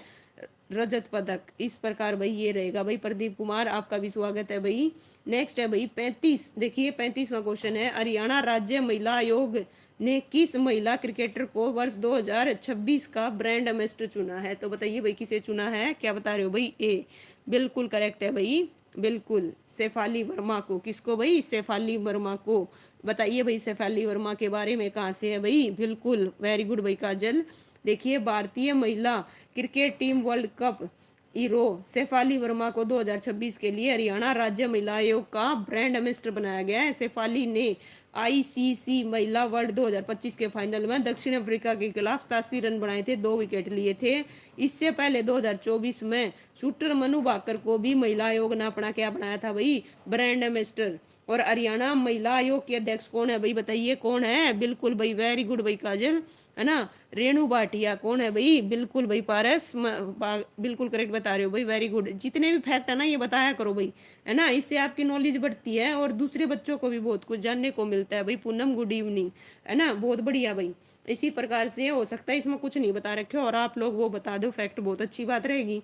रजत पदक। इस प्रकार भाई ये रहेगा भाई। प्रदीप कुमार आपका भी स्वागत है भाई। नेक्स्ट है भाई 35, देखिए 35वां क्वेश्चन है, हरियाणा राज्य महिला आयोग ने किस महिला क्रिकेटर को वर्ष 2026 का ब्रांड एम्बेसडर चुना है? तो बताइए भाई किसे चुना है, क्या बता रहे हो भाई? ए, बिल्कुल करेक्ट है भाई, बिल्कुल शेफाली वर्मा को। किसको भाई? शेफाली वर्मा को। बताइए भाई शेफाली वर्मा के बारे में कहाँ से है भाई? बिल्कुल वेरी गुड भाई काजल। देखिए भारतीय महिला cricket team world cup hero Shafali Verma को 2026 के लिए हरियाणा राज्य महिला आयोग का ब्रांड एम्बेसडर बनाया गया है। शेफाली ने ICC महिला वर्ल्ड 2025 के फाइनल में दक्षिण अफ्रीका के खिलाफ 87 रन बनाए थे, 2 विकेट लिए थे। इससे पहले 2024 में शूटर मनु भाकर को भी महिला आयोग ने अपना क्या बनाया था भाई? Brand ambassador. और हरियाणा महिला आयोग के अध्यक्ष कौन है भाई? बताइए कौन है? बिल्कुल भाई वेरी गुड भाई काजल, है ना, रेणु भाटिया। कौन है भाई? बिल्कुल भाई पारस, बिल्कुल करेक्ट बता रहे हो भाई, वेरी गुड। जितने भी फैक्ट है ना ये बताया करो भाई, है ना, इससे आपकी नॉलेज बढ़ती है और दूसरे बच्चों को भी बहुत कुछ जानने को मिलता है भाई। पूनम गुड इवनिंग, है ना, बहुत बढ़िया भाई। इसी प्रकार से हो सकता है इसमें कुछ नहीं बता रखे और आप लोग वो बता दो फैक्ट, बहुत अच्छी बात रहेगी।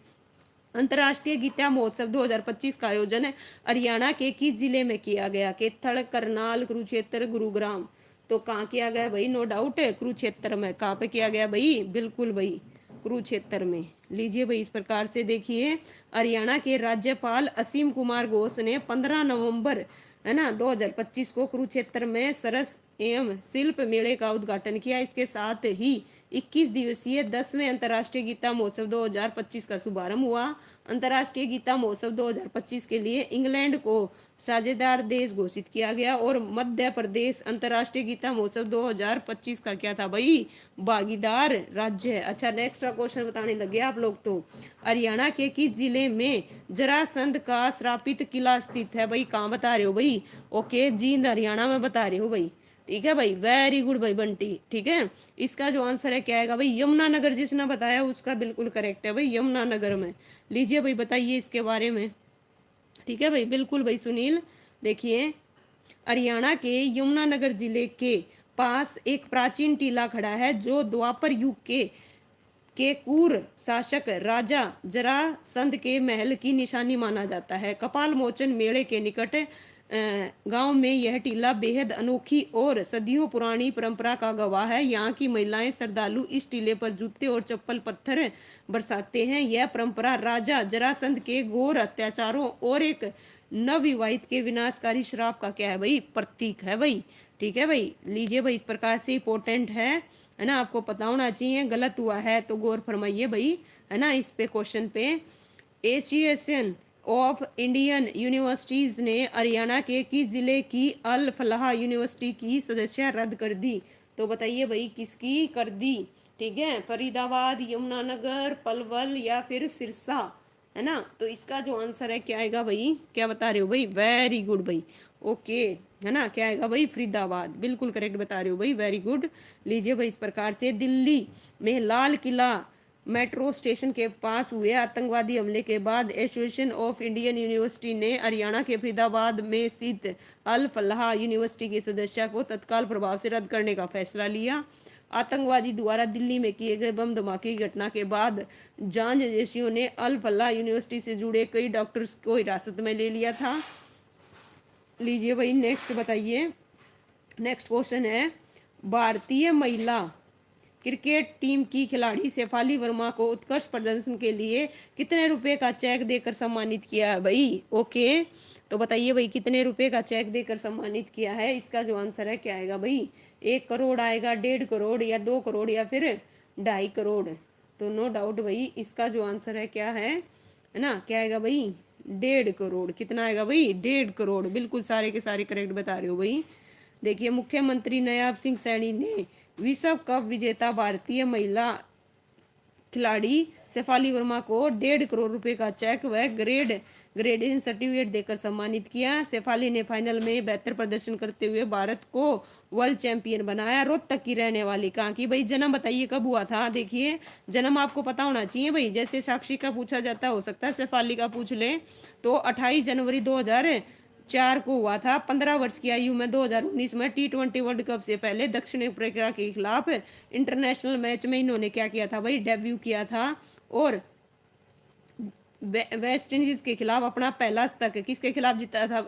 अंतर्राष्ट्रीय गीता महोत्सव 2025 का आयोजन है हरियाणा के किस जिले में किया गया? केथड़, करनाल, कुरुक्षेत्र, गुरुग्राम। तो कहाँ किया गया भाई? नो डाउट है कुरुक्षेत्र में। कहाँ पे किया गया भाई? बिल्कुल भाई कुरुक्षेत्र में। लीजिए भाई इस प्रकार से देखिए, हरियाणा के राज्यपाल असीम कुमार घोष ने 15 नवंबर, है ना, 2025 को कुरुक्षेत्र में सरस एवं शिल्प मेले का उद्घाटन किया। इसके साथ ही 21 दिवसीय 10वें अंतर्राष्ट्रीय गीता महोत्सव 2025 का शुभारंभ हुआ। अंतर्राष्ट्रीय गीता महोत्सव 2025 के लिए इंग्लैंड को साझेदार देश घोषित किया गया और मध्य प्रदेश अंतर्राष्ट्रीय गीता महोत्सव 2025 का क्या था भाई? भागीदार राज्य है। अच्छा नेक्स्ट का क्वेश्चन बताने लगे आप लोग। तो हरियाणा के किस जिले में जरासंध का श्रापित किला स्थित है भाई? कहाँ बता रहे हो भाई? ओके, जींद हरियाणा में बता रहे हो भाई। ठीक है भाई, वेरी गुड भाई बंटी। ठीक है, इसका जो आंसर है क्या आएगा भाई? यमुनानगर, जिसने बताया उसका बिल्कुल करेक्ट है भाई, यमुनानगर में। लीजिए भाई बताइए इसके बारे में। ठीक है भाई, बिल्कुल भाई सुनील। देखिए हरियाणा के यमुनानगर जिले के पास एक प्राचीन टीला खड़ा है जो द्वापर युग के कूर शासक राजा जरासंध के महल की निशानी माना जाता है। कपाल मोचन मेले के निकट गांव में यह टीला बेहद अनोखी और सदियों पुरानी परंपरा का गवाह है। यहाँ की महिलाएं श्रद्धालु इस टीले पर जूते और चप्पल पत्थर बरसाते हैं। यह परंपरा राजा जरासंध के घोर अत्याचारों और एक नवविवाहित के विनाशकारी श्राप का क्या है भाई? प्रतीक है भाई। ठीक है भाई, लीजिए भाई इस प्रकार से इंपॉर्टेंट है ना, आपको पता होना चाहिए। गलत हुआ है तो गौर फरमाइए भाई, है ना, इस पे क्वेश्चन पे। एसोसिएशन ऑफ इंडियन यूनिवर्सिटीज ने हरियाणा के किस जिले की अल फलाह यूनिवर्सिटी की सदस्य रद्द कर दी? तो बताइए भाई किसकी कर दी? ठीक है, फरीदाबाद, यमुनानगर, पलवल या फिर सिरसा, है ना। तो इसका जो आंसर है क्या आएगा भाई? क्या बता रहे हो भाई? वेरी गुड भाई, ओके, है ना, क्या आएगा भाई? फरीदाबाद, बिल्कुल करेक्ट बता रहे हो भाई, वेरी गुड। लीजिए भाई इस प्रकार से, दिल्ली में लाल किला मेट्रो स्टेशन के पास हुए आतंकवादी हमले के बाद एसोसिएशन ऑफ इंडियन यूनिवर्सिटी ने हरियाणा के फरीदाबाद में स्थित अल फलाह यूनिवर्सिटी के सदस्य को तत्काल प्रभाव से रद्द करने का फैसला लिया। आतंकवादी द्वारा दिल्ली में किए गए बम धमाके की घटना के बाद जांच एजेंसियों ने अल फलाह यूनिवर्सिटी से जुड़े कई डॉक्टर्स को हिरासत में ले लिया था। लीजिए भाई नेक्स्ट बताइए। नेक्स्ट क्वेश्चन है, भारतीय महिला क्रिकेट टीम की खिलाड़ी शेफाली वर्मा को उत्कृष्ट प्रदर्शन के लिए कितने रुपए का चेक देकर सम्मानित किया है भाई? ओके, तो बताइए भाई कितने रुपए का चेक देकर सम्मानित किया है? इसका जो आंसर है क्या आएगा भाई? 1 करोड़ आएगा, 1.5 करोड़ या 2 करोड़ या फिर 2.5 करोड़? तो नो डाउट भाई इसका जो आंसर है क्या है ना, क्या आएगा भाई? 1.5 करोड़। कितना आएगा भाई? 1.5 करोड़। बिल्कुल सारे के सारे करेक्ट बता रहे हो भाई। देखिए, मुख्यमंत्री नायब सिंह सैनी ने विश्व कप विजेता भारतीय महिला खिलाड़ी शेफाली वर्मा को 1.5 करोड़ रुपए का चेक व ग्रेडेशन सर्टिफिकेट देकर सम्मानित किया। शेफाली ने फाइनल में बेहतर प्रदर्शन करते हुए भारत को वर्ल्ड चैंपियन बनाया। रोहतक की रहने वाली, कहाँ की भाई? जन्म बताइए कब हुआ था? देखिए, जन्म आपको पता होना चाहिए भाई। जैसे साक्षी का पूछा जाता हो सकता है शेफाली का पूछ ले, तो 28 जनवरी 2004 को हुआ था। 15 वर्ष की आयु में 2019 में T20 वर्ल्ड कप से पहले दक्षिण अफ्रीका के खिलाफ इंटरनेशनल मैच में इन्होंने क्या किया था भाई? डेब्यू किया था। और वेस्ट इंडीज के खिलाफ अपना पहला शतक किसके खिलाफ जीता था,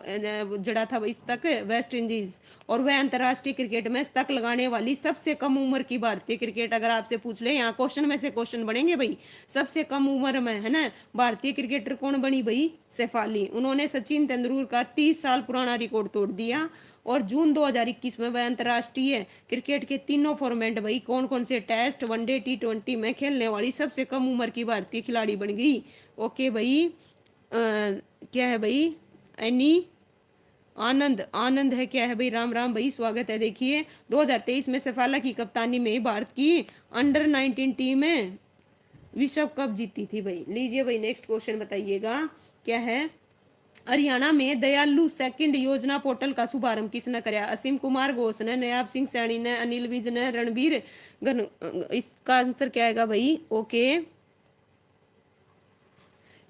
जड़ा था भाई शतक? West Indies. और वह अंतर्राष्ट्रीय क्रिकेट में शतक लगाने वाली सबसे कम उम्र की भारतीय क्रिकेट, अगर आपसे पूछ ले, यहाँ क्वेश्चन में से क्वेश्चन बनेंगे भाई, सबसे कम उम्र में, है ना, भारतीय क्रिकेटर कौन बनी भाई? शेफाली। उन्होंने सचिन तेंदुलकर का 30 साल पुराना रिकॉर्ड तोड़ दिया। और जून 2021 में वह अंतर्राष्ट्रीय क्रिकेट के तीनों फॉर्मेट भाई, कौन कौन से, टेस्ट, वनडे, T20 में खेलने वाली सबसे कम उम्र की भारतीय खिलाड़ी बन गई। ओके भाई, क्या है भाई? एनी आनंद, आनंद है, क्या है भाई? राम राम भाई, स्वागत है। देखिए, 2023 में शेफाली की कप्तानी में भारत की अंडर-19 टीम में विश्व कप जीती थी भाई। लीजिए भाई नेक्स्ट क्वेश्चन बताइएगा, क्या है? हरियाणा में दयालु सेकंड योजना पोर्टल का शुभारंभ किसने कराया? असीम कुमार घोष ने, नायब सिंह सैनी ने, अनिल विज ने, रणबीर गन। इसका आंसर क्या आएगा भाई? ओके,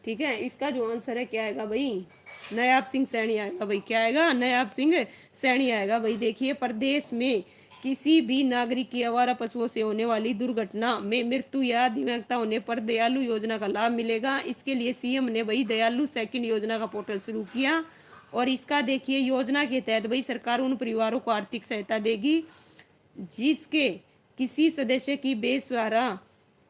ठीक है, इसका जो आंसर है क्या आएगा भाई? नायब सिंह सैनी आएगा भाई। क्या आएगा? नायब सिंह सैनी आएगा भाई। देखिए, प्रदेश में किसी भी नागरिक की आवारा पशुओं से होने वाली दुर्घटना में मृत्यु या दिव्यांगता होने पर दयालु योजना का लाभ मिलेगा। इसके लिए सीएम ने भाई दयालु सेकंड योजना का पोर्टल शुरू किया। और इसका देखिए, योजना के तहत भाई सरकार उन परिवारों को आर्थिक सहायता देगी जिसके किसी सदस्य की बेसहारा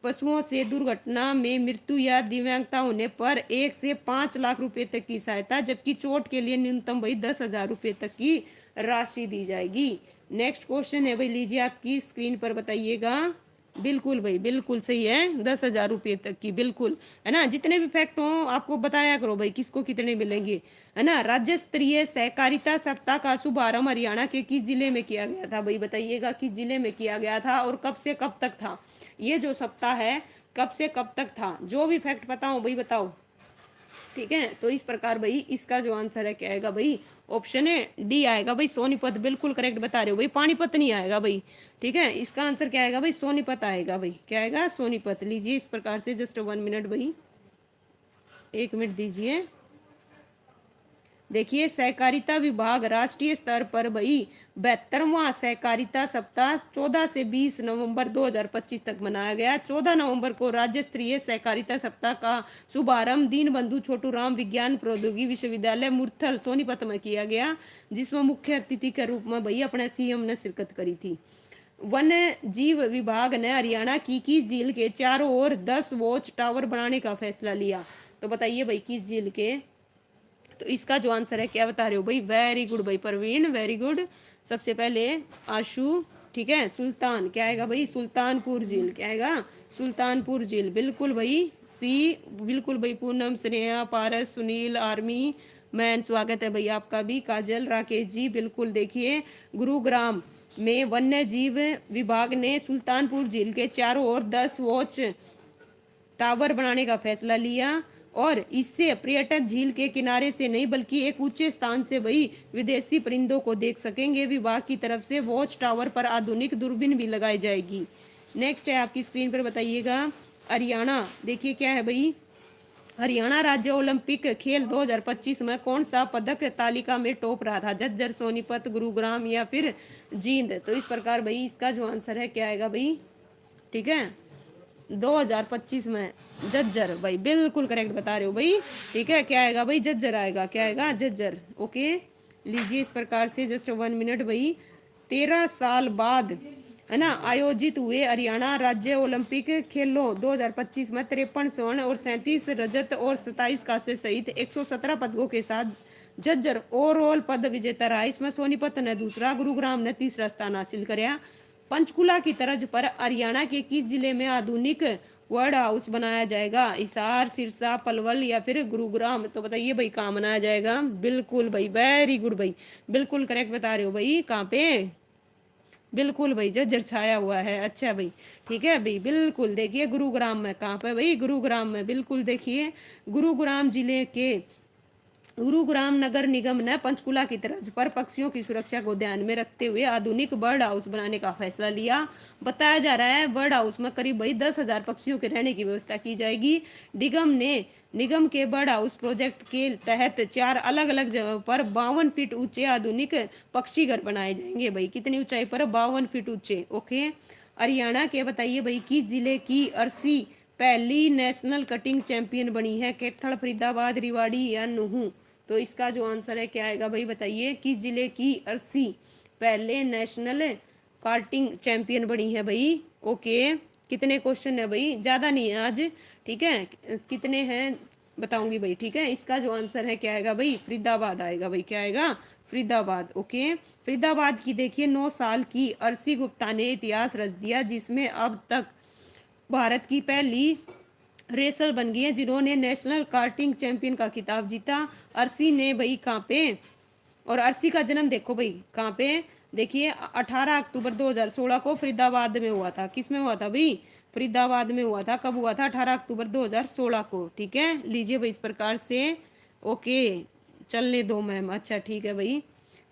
पशुओं से दुर्घटना में मृत्यु या दिव्यांगता होने पर 1 से 5 लाख रुपए तक की सहायता, जबकि चोट के लिए न्यूनतम भाई 10,000 रुपए तक की राशि दी जाएगी। नेक्स्ट क्वेश्चन है भाई, लीजिए आपकी स्क्रीन पर बताइएगा। बिल्कुल भाई, बिल्कुल सही है, 10,000 रुपये तक की, बिल्कुल, है ना। जितने भी फैक्ट हो आपको बताया करो भाई, किसको कितने मिलेंगे, है ना। राज्य स्तरीय सहकारिता सप्ताह का शुभारंभ हरियाणा के किस जिले में किया गया था भाई? बताइएगा किस जिले में किया गया था और कब से कब तक था ये जो सप्ताह है? कब से कब तक था? जो भी फैक्ट पता हो भाई बताओ, ठीक है। तो इस प्रकार भाई इसका जो आंसर है क्या आएगा भाई? ऑप्शन है डी आएगा भाई, सोनीपत। बिल्कुल करेक्ट बता रहे हो भाई, पानीपत नहीं आएगा भाई, ठीक है। इसका आंसर क्या आएगा भाई? सोनीपत आएगा भाई। क्या आएगा? सोनीपत। लीजिए इस प्रकार से, जस्ट 1 मिनट भाई, 1 मिनट दीजिए। देखिए, सहकारिता विभाग राष्ट्रीय स्तर पर भाई 72वां सहकारिता सप्ताह 14 से 20 नवंबर 2025 तक मनाया गया। 14 नवंबर को राज्य स्तरीय सहकारिता सप्ताह का शुभारंभ दीनबंधु छोटू राम विज्ञान प्रौद्योगिकी विश्वविद्यालय मुरथल सोनीपत में किया गया, जिसमें मुख्य अतिथि के रूप में भाई अपने सीएम ने शिरकत करी थी। वन्य जीव विभाग ने हरियाणा की किस झील के चारों ओर 10 वॉच टावर बनाने का फैसला लिया? तो बताइए भाई किस झील के? तो इसका जो आंसर है क्या बता रहे हो भाई? वेरी गुड भाई प्रवीण, वेरी गुड। सबसे पहले आशु, ठीक है। सुल्तान, क्या आएगा भाई? सुल्तानपुर झील। क्या आएगा? सुल्तानपुर झील। बिल्कुल भाई सी, बिल्कुल भाई। पूनम, स्नेहा, पारस, सुनील, आर्मी मैन, स्वागत है भाई आपका भी। काजल, राकेश जी, बिल्कुल। देखिए, गुरुग्राम में वन्य जीव विभाग ने सुल्तानपुर झील के चारों ओर 10 वॉच टावर बनाने का फैसला लिया, और इससे पर्यटक झील के किनारे से नहीं बल्कि एक ऊंचे स्थान से वही विदेशी परिंदों को देख सकेंगे। विभाग की तरफ से वॉच टावर पर आधुनिक दूरबीन भी लगाई जाएगी। नेक्स्ट है आपकी स्क्रीन पर, बताइएगा। हरियाणा, देखिए क्या है भाई? हरियाणा राज्य ओलंपिक खेल 2025 में कौन सा पदक तालिका में टॉप रहा था? झज्जर, सोनीपत, गुरुग्राम या फिर जींद? तो इस प्रकार भाई इसका जो आंसर है क्या आएगा भाई? ठीक है, 2025 में झज्जर भाई, बिल्कुल करेक्ट बता रहे हो भाई, ठीक है। क्या आएगा भाई? झज्जर आएगा। क्या आएगा? झज्जर। ओके, लीजिए इस प्रकार से, जस्ट 1 मिनट भाई। 13 साल बाद है ना, आयोजित हुए हरियाणा राज्य ओलंपिक खेलों 2025 में 53 स्वर्ण और 37 रजत और 27 कांस्य सहित 117 पदकों के साथ जज्जर ओवरऑल पद विजेता रहा। इसमें सोनीपत ने दूसरा, गुरुग्राम ने तीसरा स्थान हासिल कराया। पंचकुला की तर्ज पर हरियाणा के किस जिले में आधुनिक वर्ड हाउस बनाया जाएगा? हिसार, सिरसा, पलवल या फिर गुरुग्राम? तो बताइए भाई कहाँ बनाया जाएगा? बिल्कुल भाई, वेरी गुड भाई, बिल्कुल करेक्ट बता रहे हो भाई। कहाँ पे? बिल्कुल भाई, जज्जर छाया हुआ है। अच्छा भाई, ठीक है भाई, बिल्कुल देखिए गुरुग्राम में। कहाँ पे भाई? गुरुग्राम में, बिल्कुल देखिए गुरुग्राम जिले के गुरुग्राम नगर निगम ने पंचकुला की तर्ज पर पक्षियों की सुरक्षा को ध्यान में रखते हुए आधुनिक बर्ड हाउस बनाने का फैसला लिया। बताया जा रहा है बर्ड हाउस में करीब भाई 10,000 पक्षियों के रहने की व्यवस्था की जाएगी। निगम के बर्ड हाउस प्रोजेक्ट के तहत 4 अलग अलग जगहों पर 52 फीट ऊंचे आधुनिक पक्षी घर बनाए जाएंगे। भाई कितनी ऊंचाई पर? 52 फीट ऊंचे। ओके, हरियाणा के बताइए भाई किस जिले की अरसी पहली नेशनल कटिंग चैंपियन बनी है? कैथल, फरीदाबाद, रिवाड़ी या नूहू? तो इसका जो आंसर है क्या आएगा भाई? बताइए किस जिले की अरसी पहले नेशनल कार्टिंग चैंपियन बनी है भाई? ओके, कितने क्वेश्चन है भाई? ज़्यादा नहीं है आज, ठीक है, कितने हैं बताऊंगी भाई, ठीक है। इसका जो आंसर है क्या आएगा भाई? फरीदाबाद आएगा भाई। क्या आएगा? फरीदाबाद। ओके, फरीदाबाद की देखिए 9 साल की अरसी गुप्ता ने इतिहास रच दिया, जिसमें अब तक भारत की पहली रेसर बन गई है जिन्होंने नेशनल कार्टिंग चैंपियन का खिताब जीता। अरसी ने भाई कहाँ पे, और अरसी का जन्म देखो भाई कहाँ पे, देखिए 18 अक्टूबर 2016 को फरीदाबाद में हुआ था। किस में हुआ था भाई? फरीदाबाद में हुआ था। कब हुआ था? 18 अक्टूबर 2016 को, ठीक है। लीजिए भाई इस प्रकार से। ओके, चलने दो मैम। अच्छा ठीक है भाई,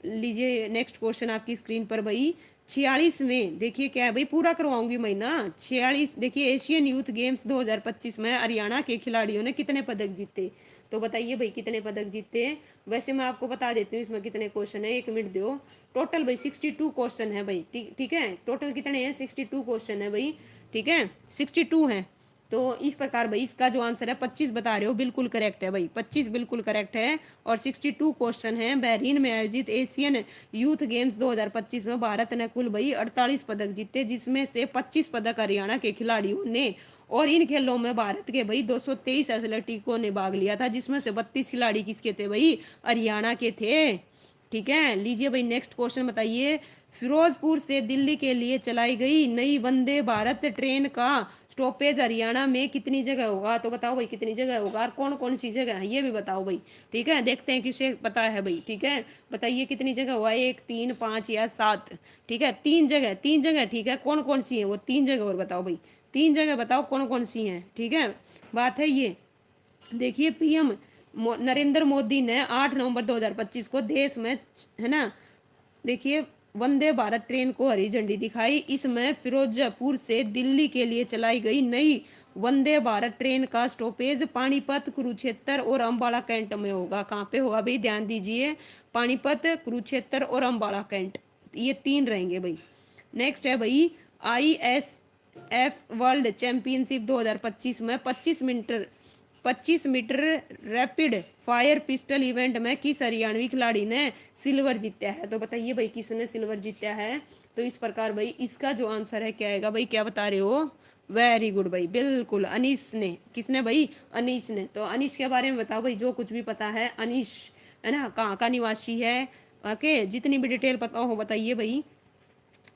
लीजिए नेक्स्ट क्वेश्चन आपकी स्क्रीन पर भाई। 46 में देखिए क्या है भाई, पूरा करवाऊंगी मैं ना। 46 देखिए, एशियन यूथ गेम्स 2025 में हरियाणा के खिलाड़ियों ने कितने पदक जीते? तो बताइए भाई कितने पदक जीते? वैसे मैं आपको बता देती हूँ इसमें कितने क्वेश्चन है, 1 मिनट दो। टोटल भाई 62 क्वेश्चन है भाई, ठीक है। टोटल कितने हैं? 62 क्वेश्चन है भाई, ठीक है, 62 है। तो इस प्रकार भाई इसका जो आंसर है 25 बता रहे हो, बिल्कुल करेक्ट है भाई, 25 बिल्कुल करेक्ट है। और 62 क्वेश्चन है। बहरीन में आयोजित एशियन यूथ गेम्स 2025 में भारत ने कुल भाई 48 पदक जीते, जिसमें से 25 पदक हरियाणा के खिलाड़ियों ने। और इन खेलों में भारत के भाई 223 एथलेटिकों ने भाग लिया था, जिसमें से 32 खिलाड़ी किसके थे भाई? हरियाणा के थे, ठीक है। लीजिए भाई नेक्स्ट क्वेश्चन बताइए। फिरोजपुर से दिल्ली के लिए चलाई गई नई वंदे भारत ट्रेन का स्टॉपेज हरियाणा में कितनी जगह होगा? तो बताओ भाई कितनी जगह होगा और कौन कौन सी जगह है ये भी बताओ भाई, ठीक है। देखते हैं किसे पता है भाई, ठीक है। बताइए कितनी जगह हुआ? 1, 3, 5 या 7? ठीक है, 3 जगह, 3 जगह, ठीक है। कौन कौन सी है वो 3 जगह? और बताओ भाई 3 जगह बताओ कौन कौन सी हैं, ठीक है। बात है ये, देखिए पीएम नरेंद्र मोदी ने 8 नवंबर 2025 को देश में, है ना, देखिए वंदे भारत ट्रेन को हरी झंडी दिखाई। इसमें फिरोजपुर से दिल्ली के लिए चलाई गई नई वंदे भारत ट्रेन का स्टॉपेज पानीपत, कुरुक्षेत्र और अम्बाला कैंट में होगा। कहाँ पे होगा भाई? ध्यान दीजिए, पानीपत, कुरुक्षेत्र और अम्बाला कैंट, ये 3 रहेंगे भाई। नेक्स्ट है भाई ISF वर्ल्ड चैंपियनशिप 2025 में 25 metre rapid fire pistol event में किस हरियाणवी खिलाड़ी ने सिल्वर जीता है? तो बताइए भाई किसने सिल्वर जीता है? तो इस प्रकार भाई इसका जो आंसर है क्या आएगा भाई? क्या बता रहे हो? वेरी गुड भाई, बिल्कुल अनीश ने। किसने भाई? अनीश ने। तो अनीश के बारे में बताओ भाई, जो कुछ भी पता है। अनीश है ना, कहाँ का निवासी है? ओके, जितनी भी डिटेल पता हो बताइए भाई।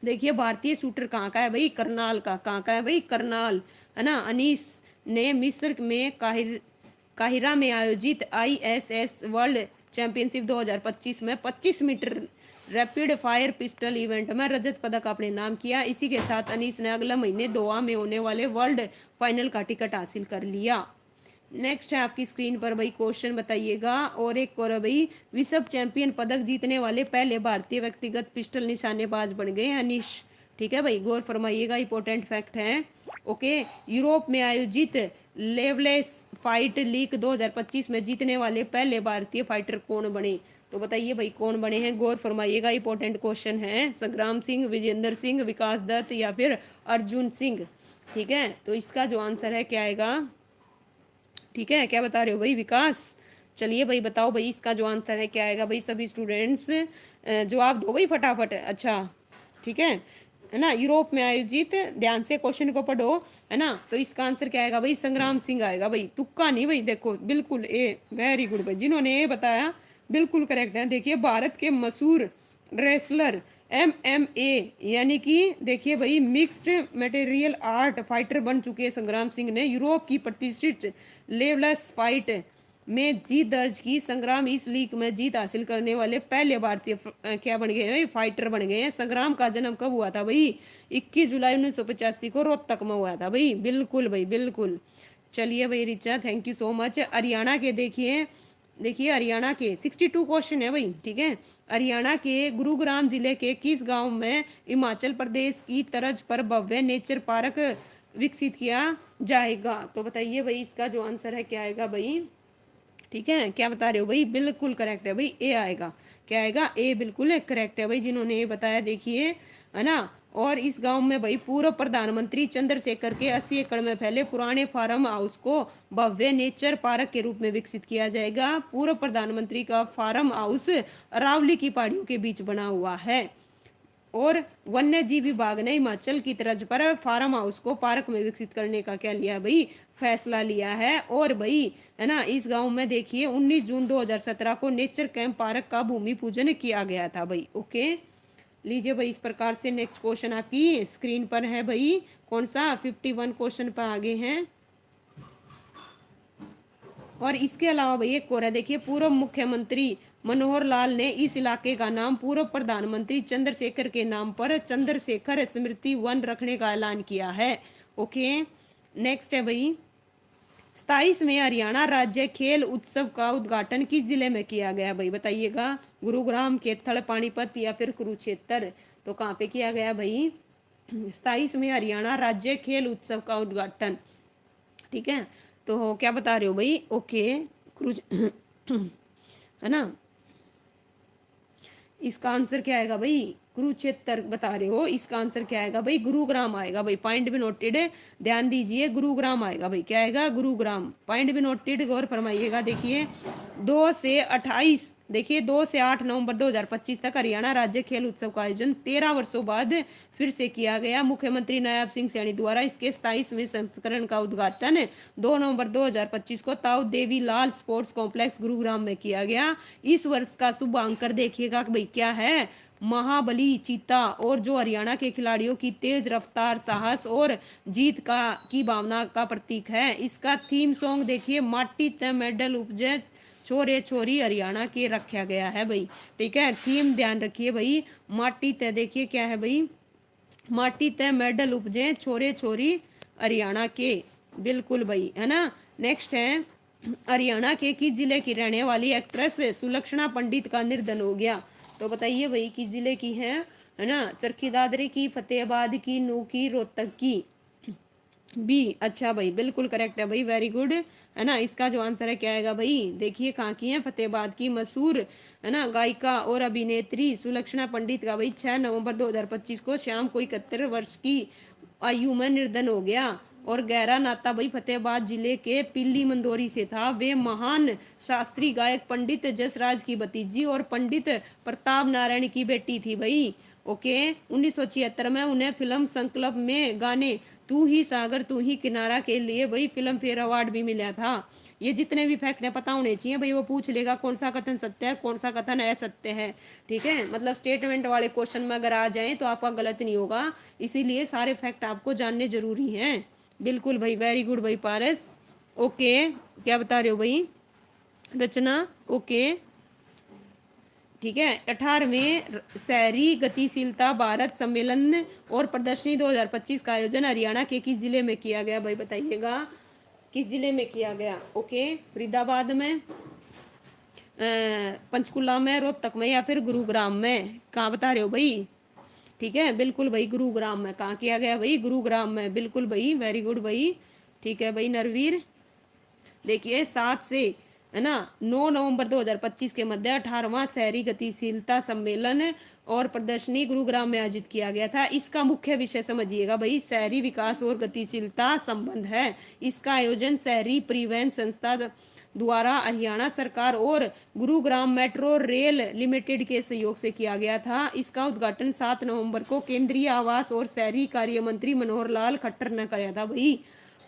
देखिए भारतीय शूटर कहाँ का है भाई? करनाल का। कहाँ का है भाई? करनाल, है ना। अनीस ने मिस्र में काहिरा में आयोजित ISS वर्ल्ड चैंपियनशिप 2025 में 25 metre rapid fire pistol event में रजत पदक अपने नाम किया। इसी के साथ अनीस ने अगले महीने दोहा में होने वाले वर्ल्ड फाइनल का टिकट हासिल कर लिया। नेक्स्ट है आपकी स्क्रीन पर भाई क्वेश्चन बताइएगा। और एक और भाई, विश्व चैंपियन पदक जीतने वाले पहले भारतीय व्यक्तिगत पिस्टल निशानेबाज बन गए अनीश, ठीक है भाई, गौर फरमाइएगा, इंपॉर्टेंट फैक्ट है। ओके, यूरोप में आयोजित लेवलेस फाइट लीग 2025 में जीतने वाले पहले भारतीय फाइटर कौन बने? तो बताइए भाई कौन बने हैं, गौर फरमाइएगा, इंपॉर्टेंट क्वेश्चन है। संग्राम सिंह, विजेंद्र सिंह, विकास दत्त या फिर अर्जुन सिंह, ठीक है। तो इसका जो आंसर है क्या आएगा? ठीक है, क्या बता रहे हो भाई? विकास। चलिए भाई बताओ भाई इसका जो आंसर है क्या आएगा भाई? सभी स्टूडेंट्स जवाब दो भाई फटाफट। अच्छा ठीक है, है ना, यूरोप में आयोजित, ध्यान से क्वेश्चन को पढ़ो, है ना। तो इसका आंसर क्या आएगा भाई, संग्राम सिंह आएगा भाई, तुक्का नहीं भाई, देखो बिल्कुल ए, वेरी गुड भाई, जिन्होंने ये बताया बिल्कुल करेक्ट है। देखिए भारत के मशहूर रेसलर MMA यानी कि देखिए भाई मिक्स्ड मटेरियल आर्ट फाइटर बन चुके हैं संग्राम सिंह ने। यूरोप की प्रतिष्ठित लेवलेस फाइट में जीत दर्ज की। संग्राम इस लीग में जीत हासिल करने वाले पहले भारतीय क्या बन गए हैं, फाइटर बन गए हैं। संग्राम का जन्म कब हुआ था भाई, 21 जुलाई 1985 को रोहतक में हुआ था भाई, बिल्कुल भाई बिल्कुल। चलिए भाई Richa, thank you so much. Haryana के देखिए, देखिए हरियाणा के 62 क्वेश्चन है भाई, ठीक है। हरियाणा के गुरुग्राम जिले के किस गांव में हिमाचल प्रदेश की तर्ज पर भव्य नेचर पार्क विकसित किया जाएगा। तो बताइए भाई इसका जो आंसर है क्या आएगा भाई, ठीक है। क्या बता रहे हो भाई, बिल्कुल करेक्ट है भाई, ए आएगा। क्या आएगा, ए बिल्कुल करेक्ट है भाई, जिन्होंने ये बताया देखिए, है ना। और इस गांव में भाई पूर्व प्रधानमंत्री चंद्रशेखर के 80 एकड़ में फैले पुराने फार्म हाउस को भव्य नेचर पार्क के रूप में विकसित किया जाएगा। पूर्व प्रधानमंत्री का फार्म हाउस अरावली की पहाड़ियों के बीच बना हुआ है। और वन्य जीव विभाग ने हिमाचल की तर्ज पर फार्म हाउस को पार्क में विकसित करने का क्या लिया भाई, फैसला लिया है। और भाई है ना, इस गांव में देखिए 19 जून 2017 को नेचर कैंप पार्क का भूमि पूजन किया गया था भाई, ओके। लीजिए भाई इस प्रकार से नेक्स्ट क्वेश्चन आपकी स्क्रीन पर है भाई, कौन सा 51 क्वेश्चन पर आगे हैं। और इसके अलावा भाई एक और है, देखिए पूर्व मुख्यमंत्री मनोहर लाल ने इस इलाके का नाम पूर्व प्रधानमंत्री चंद्रशेखर के नाम पर चंद्रशेखर स्मृति वन रखने का ऐलान किया है, ओके। नेक्स्ट है भाई 27वें हरियाणा राज्य खेल उत्सव का उद्घाटन किस जिले में किया गया भाई, बताइएगा। गुरुग्राम, कैथल, पानीपत या फिर कुरुक्षेत्र। तो कहाँ पे किया गया भाई, 27वें हरियाणा राज्य खेल उत्सव का उद्घाटन, ठीक है। तो क्या बता रहे हो भाई, ओके क्रूज है ना। इसका आंसर क्या आएगा भाई, कुरुक्षेत्र बता रहे हो, इसका आंसर क्या आएगा भाई, गुरुग्राम आएगा भाई, पॉइंट भी नोटेड है, ध्यान दीजिए, गुरुग्राम आएगा भाई, क्या आएगा, गुरुग्राम, पॉइंट भी नोटेड, गौर फरमाइएगा। देखिए 2 से 28, देखिए 2 से 8 नवंबर 2025 तक हरियाणा राज्य खेल उत्सव का आयोजन 13 वर्षों बाद फिर से किया गया। मुख्यमंत्री नायब सिंह सैनी द्वारा इसके 27वें संस्करण का उद्घाटन 2 नवंबर 2025 को ताऊ देवी लाल स्पोर्ट्स कॉम्प्लेक्स गुरुग्राम में किया गया। इस वर्ष का शुभ अंकर देखिएगा भाई क्या है, महाबली चीता, और जो हरियाणा के खिलाड़ियों की तेज रफ्तार, साहस और जीत का की भावना का प्रतीक है। इसका थीम सॉन्ग देखिए, माटी ते मेडल उपजे छोरे छोरी हरियाणा के रखा गया है भाई, ठीक है। थीम ध्यान रखिए भाई, माटी ते देखिए क्या है भाई, माटी ते मेडल उपजे छोरे छोरी हरियाणा के, बिल्कुल भाई, है ना। नेक्स्ट है हरियाणा के किस जिले की रहने वाली एक्ट्रेस सुलक्षणा पंडित का निधन हो गया। तो बताइए भाई किस जिले की है ना, चरखी दादरी की, फतेहाबाद की, नू की, रोहतक की, बी। अच्छा भाई बिल्कुल करेक्ट है भाई, वेरी गुड, है ना। इसका जो आंसर है क्या आएगा भाई, देखिए कहाँ की है, फतेहाबाद की मशहूर, है ना, गायिका और अभिनेत्री सुलक्षणा पंडित का भाई 6 नवंबर 2025 को शाम को 71 वर्ष की आयु में निधन हो गया। और गहरा नाता भाई फतेहाबाद जिले के पिल्ली मंदोरी से था। वे महान शास्त्रीय गायक पंडित जसराज की भतीजी और पंडित प्रताप नारायण की बेटी थी भाई, ओके। 1976 में उन्हें फिल्म संकल्प में गाने तू ही सागर तू ही किनारा के लिए भाई फिल्म फेयर अवार्ड भी मिला था। ये जितने भी फैक्ट है पता होने चाहिए भाई, वो पूछ लेगा कौन सा कथन सत्य है, कौन सा कथन असत्य है, ठीक है। मतलब स्टेटमेंट वाले क्वेश्चन में अगर आ जाए तो आपका गलत नहीं होगा, इसीलिए सारे फैक्ट आपको जानने जरूरी हैं, बिल्कुल भाई, वेरी गुड भाई पारस, ओके। क्या बता रहे हो भाई, रचना, ओके, ठीक है। 18वें शहरी गतिशीलता भारत सम्मेलन और प्रदर्शनी 2025 का आयोजन हरियाणा के किस जिले में किया गया भाई, बताइएगा किस जिले में किया गया, ओके। फरीदाबाद में, पंचकुला में, रोहतक में या फिर गुरुग्राम में, कहाँ बता रहे हो भाई, ठीक है, बिल्कुल भाई गुरुग्राम में। कहाँ किया गया भाई, गुरुग्राम में, बिल्कुल भाई, वेरी गुड भाई, ठीक है भाई नरवीर। देखिए 7 से, है ना, 9 नवंबर 2025 के मध्य 18वां शहरी गतिशीलता सम्मेलन और प्रदर्शनी गुरुग्राम में आयोजित किया गया था। इसका मुख्य विषय समझिएगा भाई, शहरी विकास और गतिशीलता संबंध है। इसका आयोजन शहरी परिवहन संस्था द्वारा हरियाणा सरकार और गुरुग्राम मेट्रो रेल लिमिटेड के सहयोग से किया गया था। इसका उद्घाटन 7 नवंबर को केंद्रीय आवास और शहरी कार्य मंत्री मनोहर लाल खट्टर ने कराया था भाई।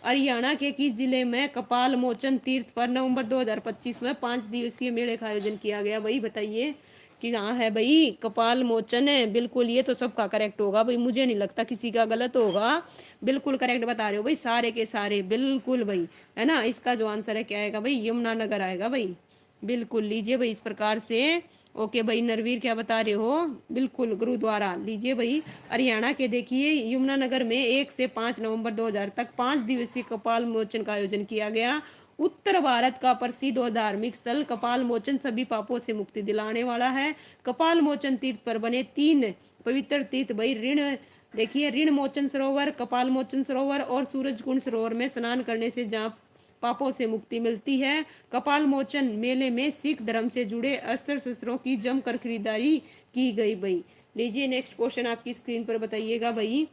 हरियाणा के किस जिले में कपाल मोचन तीर्थ पर नवंबर 2025 में 5 दिवसीय मेले का आयोजन किया गया भाई? बताइए कि हाँ है भाई, कपाल मोचन है। बिल्कुल, ये तो सबका करेक्ट होगा भाई, मुझे नहीं लगता किसी का गलत होगा। बिल्कुल करेक्ट बता रहे हो भाई, सारे के सारे बिल्कुल भाई, है ना। इसका जो आंसर है क्या आएगा भाई? यमुनानगर आएगा भाई। बिल्कुल लीजिए भाई इस प्रकार से। ओके भाई, नरवीर क्या बता रहे हो? बिल्कुल गुरुद्वारा लीजिए भाई। हरियाणा के देखिए यमुनानगर में 1 से 5 नवंबर 2000 तक 5 दिवसीय कपाल मोचन का आयोजन किया गया। उत्तर भारत का प्रसिद्ध और धार्मिक स्थल कपाल मोचन सभी पापों से मुक्ति दिलाने वाला है। कपाल मोचन तीर्थ पर बने 3 पवित्र तीर्थ भाई ऋण, देखिए ऋण मोचन सरोवर, कपाल मोचन सरोवर और सूरज कुंड सरोवर में स्नान करने से जहाँ पापों से मुक्ति मिलती है। कपाल मोचन मेले में सिख धर्म से जुड़े अस्त्र शस्त्रों की जमकर खरीदारी की गई भाई। लीजिए नेक्स्ट क्वेश्चन आपकी स्क्रीन पर बताइएगा भाई।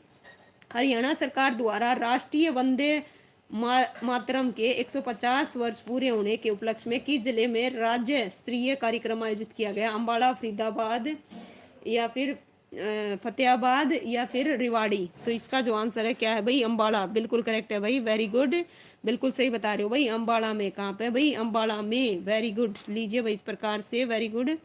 हरियाणा सरकार द्वारा राष्ट्रीय वंदे मातरम के 150 वर्ष पूरे होने के उपलक्ष्य में किस जिले में राज्य स्तरीय कार्यक्रम आयोजित किया गया? अम्बाला, फरीदाबाद या फिर फतेहाबाद या फिर रिवाड़ी? तो इसका जो आंसर है क्या है भाई? अम्बाला। बिल्कुल करेक्ट है भाई, वेरी गुड, बिल्कुल सही बता रहे हो भाई। अम्बाला में कहाँ पे भाई? अम्बाला में, वेरी गुड। लीजिए भाई इस प्रकार से, वेरी गुड,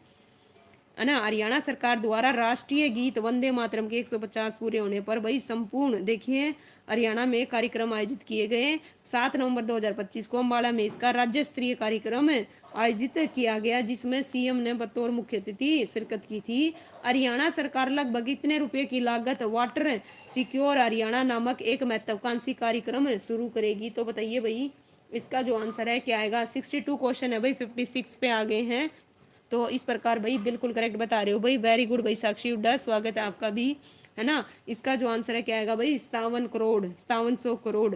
है ना। हरियाणा सरकार द्वारा राष्ट्रीय गीत वंदे मातरम के 150 पूरे होने पर भाई संपूर्ण देखिए हरियाणा में कार्यक्रम आयोजित किए गए। 7 नवंबर 2025 को अम्बाला में इसका राज्य स्तरीय कार्यक्रम आयोजित किया गया, जिसमें सीएम ने बतौर मुख्य अतिथि शिरकत की थी। हरियाणा सरकार लगभग इतने रुपए की लागत वाटर सिक्योर हरियाणा नामक एक महत्वाकांक्षी कार्यक्रम शुरू करेगी? तो बताइए भाई इसका जो आंसर है क्या आएगा? 62 क्वेश्चन है भाई, 56 पे आ गए हैं। तो इस प्रकार भाई बिल्कुल करेक्ट बता रहे हो भाई, वेरी गुड भाई साक्षी हुड्डा, स्वागत है आपका भी, है ना। इसका जो आंसर है क्या आएगा भाई? 57 करोड़, 5700 करोड़।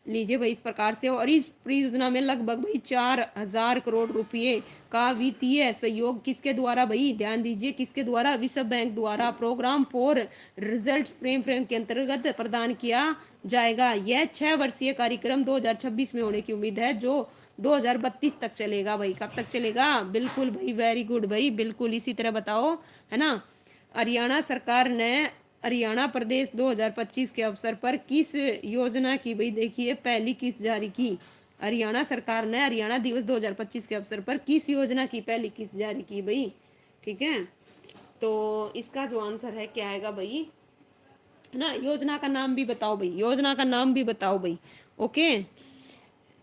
लीजिए भाई इस प्रकार से। और इस परियोजना में लगभग भाई 4000 करोड़ रुपए का वित्तीय सहयोग किसके द्वारा भाई? ध्यान दीजिए, किसके द्वारा? विश्व बैंक द्वारा प्रोग्राम फॉर रिजल्ट फ्रेम के अंतर्गत प्रदान किया जाएगा। यह 6 वर्षीय कार्यक्रम 2026 में होने की उम्मीद है, जो 2032 तक चलेगा भाई। कब तक चलेगा? बिल्कुल भाई, वेरी गुड भाई, बिल्कुल इसी तरह बताओ, है ना। हरियाणा सरकार ने हरियाणा प्रदेश 2025 के अवसर पर किस योजना की भाई देखिए पहली किस्त जारी की? हरियाणा सरकार ने हरियाणा दिवस 2025 के अवसर पर किस योजना की पहली किस्त जारी की भाई? ठीक है, तो इसका जो आंसर है क्या आएगा भाई? है ना, योजना का नाम भी बताओ भाई, योजना का नाम भी बताओ भाई। ओके,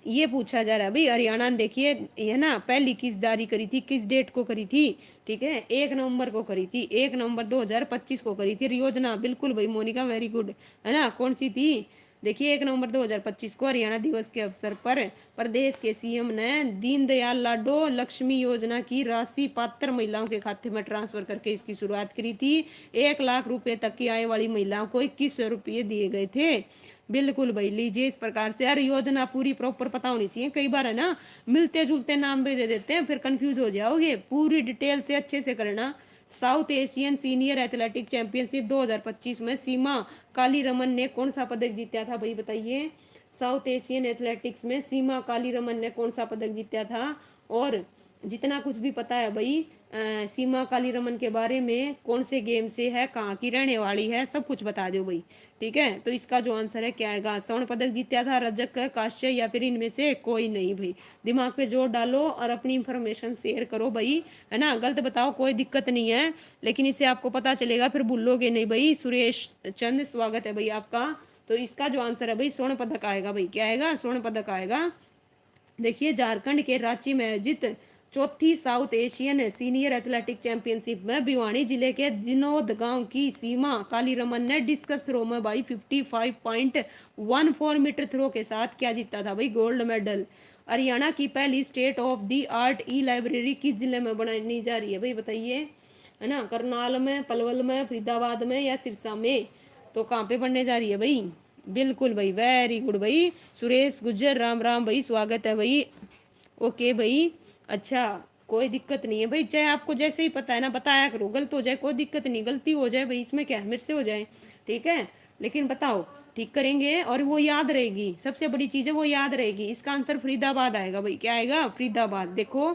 ये पूछा जा रहा है भाई। हरियाणा ने देखिए है ना पहली किस्त जारी करी थी, किस डेट को करी थी? ठीक है, 1 नवंबर को करी थी, 1 नवंबर 2025 को करी थी योजना। बिल्कुल भाई मोनिका, वेरी गुड, है ना। कौन सी थी? देखिए 1 नवंबर 2025 को हरियाणा दिवस के अवसर पर प्रदेश के सीएम ने दीनदयाल लाडो लक्ष्मी योजना की राशि पात्र महिलाओं के खाते में ट्रांसफर करके इसकी शुरुआत करी थी। 1 लाख रुपए तक की आय वाली महिलाओं को 2100 रुपये दिए गए थे। बिल्कुल भाई, लीजिए इस प्रकार से। यार योजना पूरी प्रॉपर पता होनी चाहिए, कई बार है ना मिलते जुलते नाम भी दे देते हैं, फिर कंफ्यूज हो जाओगे। पूरी डिटेल से अच्छे से करना। South Asian senior athletic championship 2025 में सीमा कालीरमन ने कौन सा पदक जीता था भाई? बताइए, साउथ एशियन एथलेटिक्स में सीमा कालीरमन ने कौन सा पदक जीता था? और जितना कुछ भी पता है भाई सीमा कालीरमन के बारे में, कौन से गेम से है, कहाँ की रहने वाली है, सब कुछ बता दो भाई। ठीक है, तो इसका जो आंसर है क्या आएगा? स्वर्ण पदक जीता था, रजक, कांस्य या फिर इनमें से कोई नहीं भाई। दिमाग पे जोर डालो और अपनी इंफॉर्मेशन शेयर करो भाई, है ना। गलत बताओ कोई दिक्कत नहीं है, लेकिन इससे आपको पता चलेगा, फिर भूलोगे नहीं भाई। सुरेश चंद, स्वागत है भाई आपका। तो इसका जो आंसर है भाई स्वर्ण पदक आएगा भाई। क्या आएगा? स्वर्ण पदक आएगा। देखिए झारखंड के रांची में आयोजित चौथी south Asian senior athletic championship में भिवानी जिले के जिनोद गांव की सीमा कालीरमन ने डिस्कस थ्रो में भाई 55.14 मीटर थ्रो के साथ क्या जीता था भाई? Gold medal. हरियाणा की पहली state of the art E library किस जिले में बनाई जा रही है भाई? बताइए, है ना। करनाल में, पलवल में, फरीदाबाद में या सिरसा में? तो कहाँ पे बनने जा रही है भाई? बिल्कुल भाई, वेरी गुड भाई। सुरेश गुज्जर, राम राम भाई, स्वागत है भाई। ओके भाई, अच्छा कोई दिक्कत नहीं है भाई, चाहे आपको जैसे ही पता है ना बताया करो, गलत हो जाए कोई दिक्कत नहीं, गलती हो जाए भाई इसमें क्या है, मेरे से हो जाए, ठीक है। लेकिन बताओ ठीक करेंगे और वो याद रहेगी, सबसे बड़ी चीज़ है वो याद रहेगी। इसका आंसर फरीदाबाद आएगा भाई, क्या आएगा? फरीदाबाद। देखो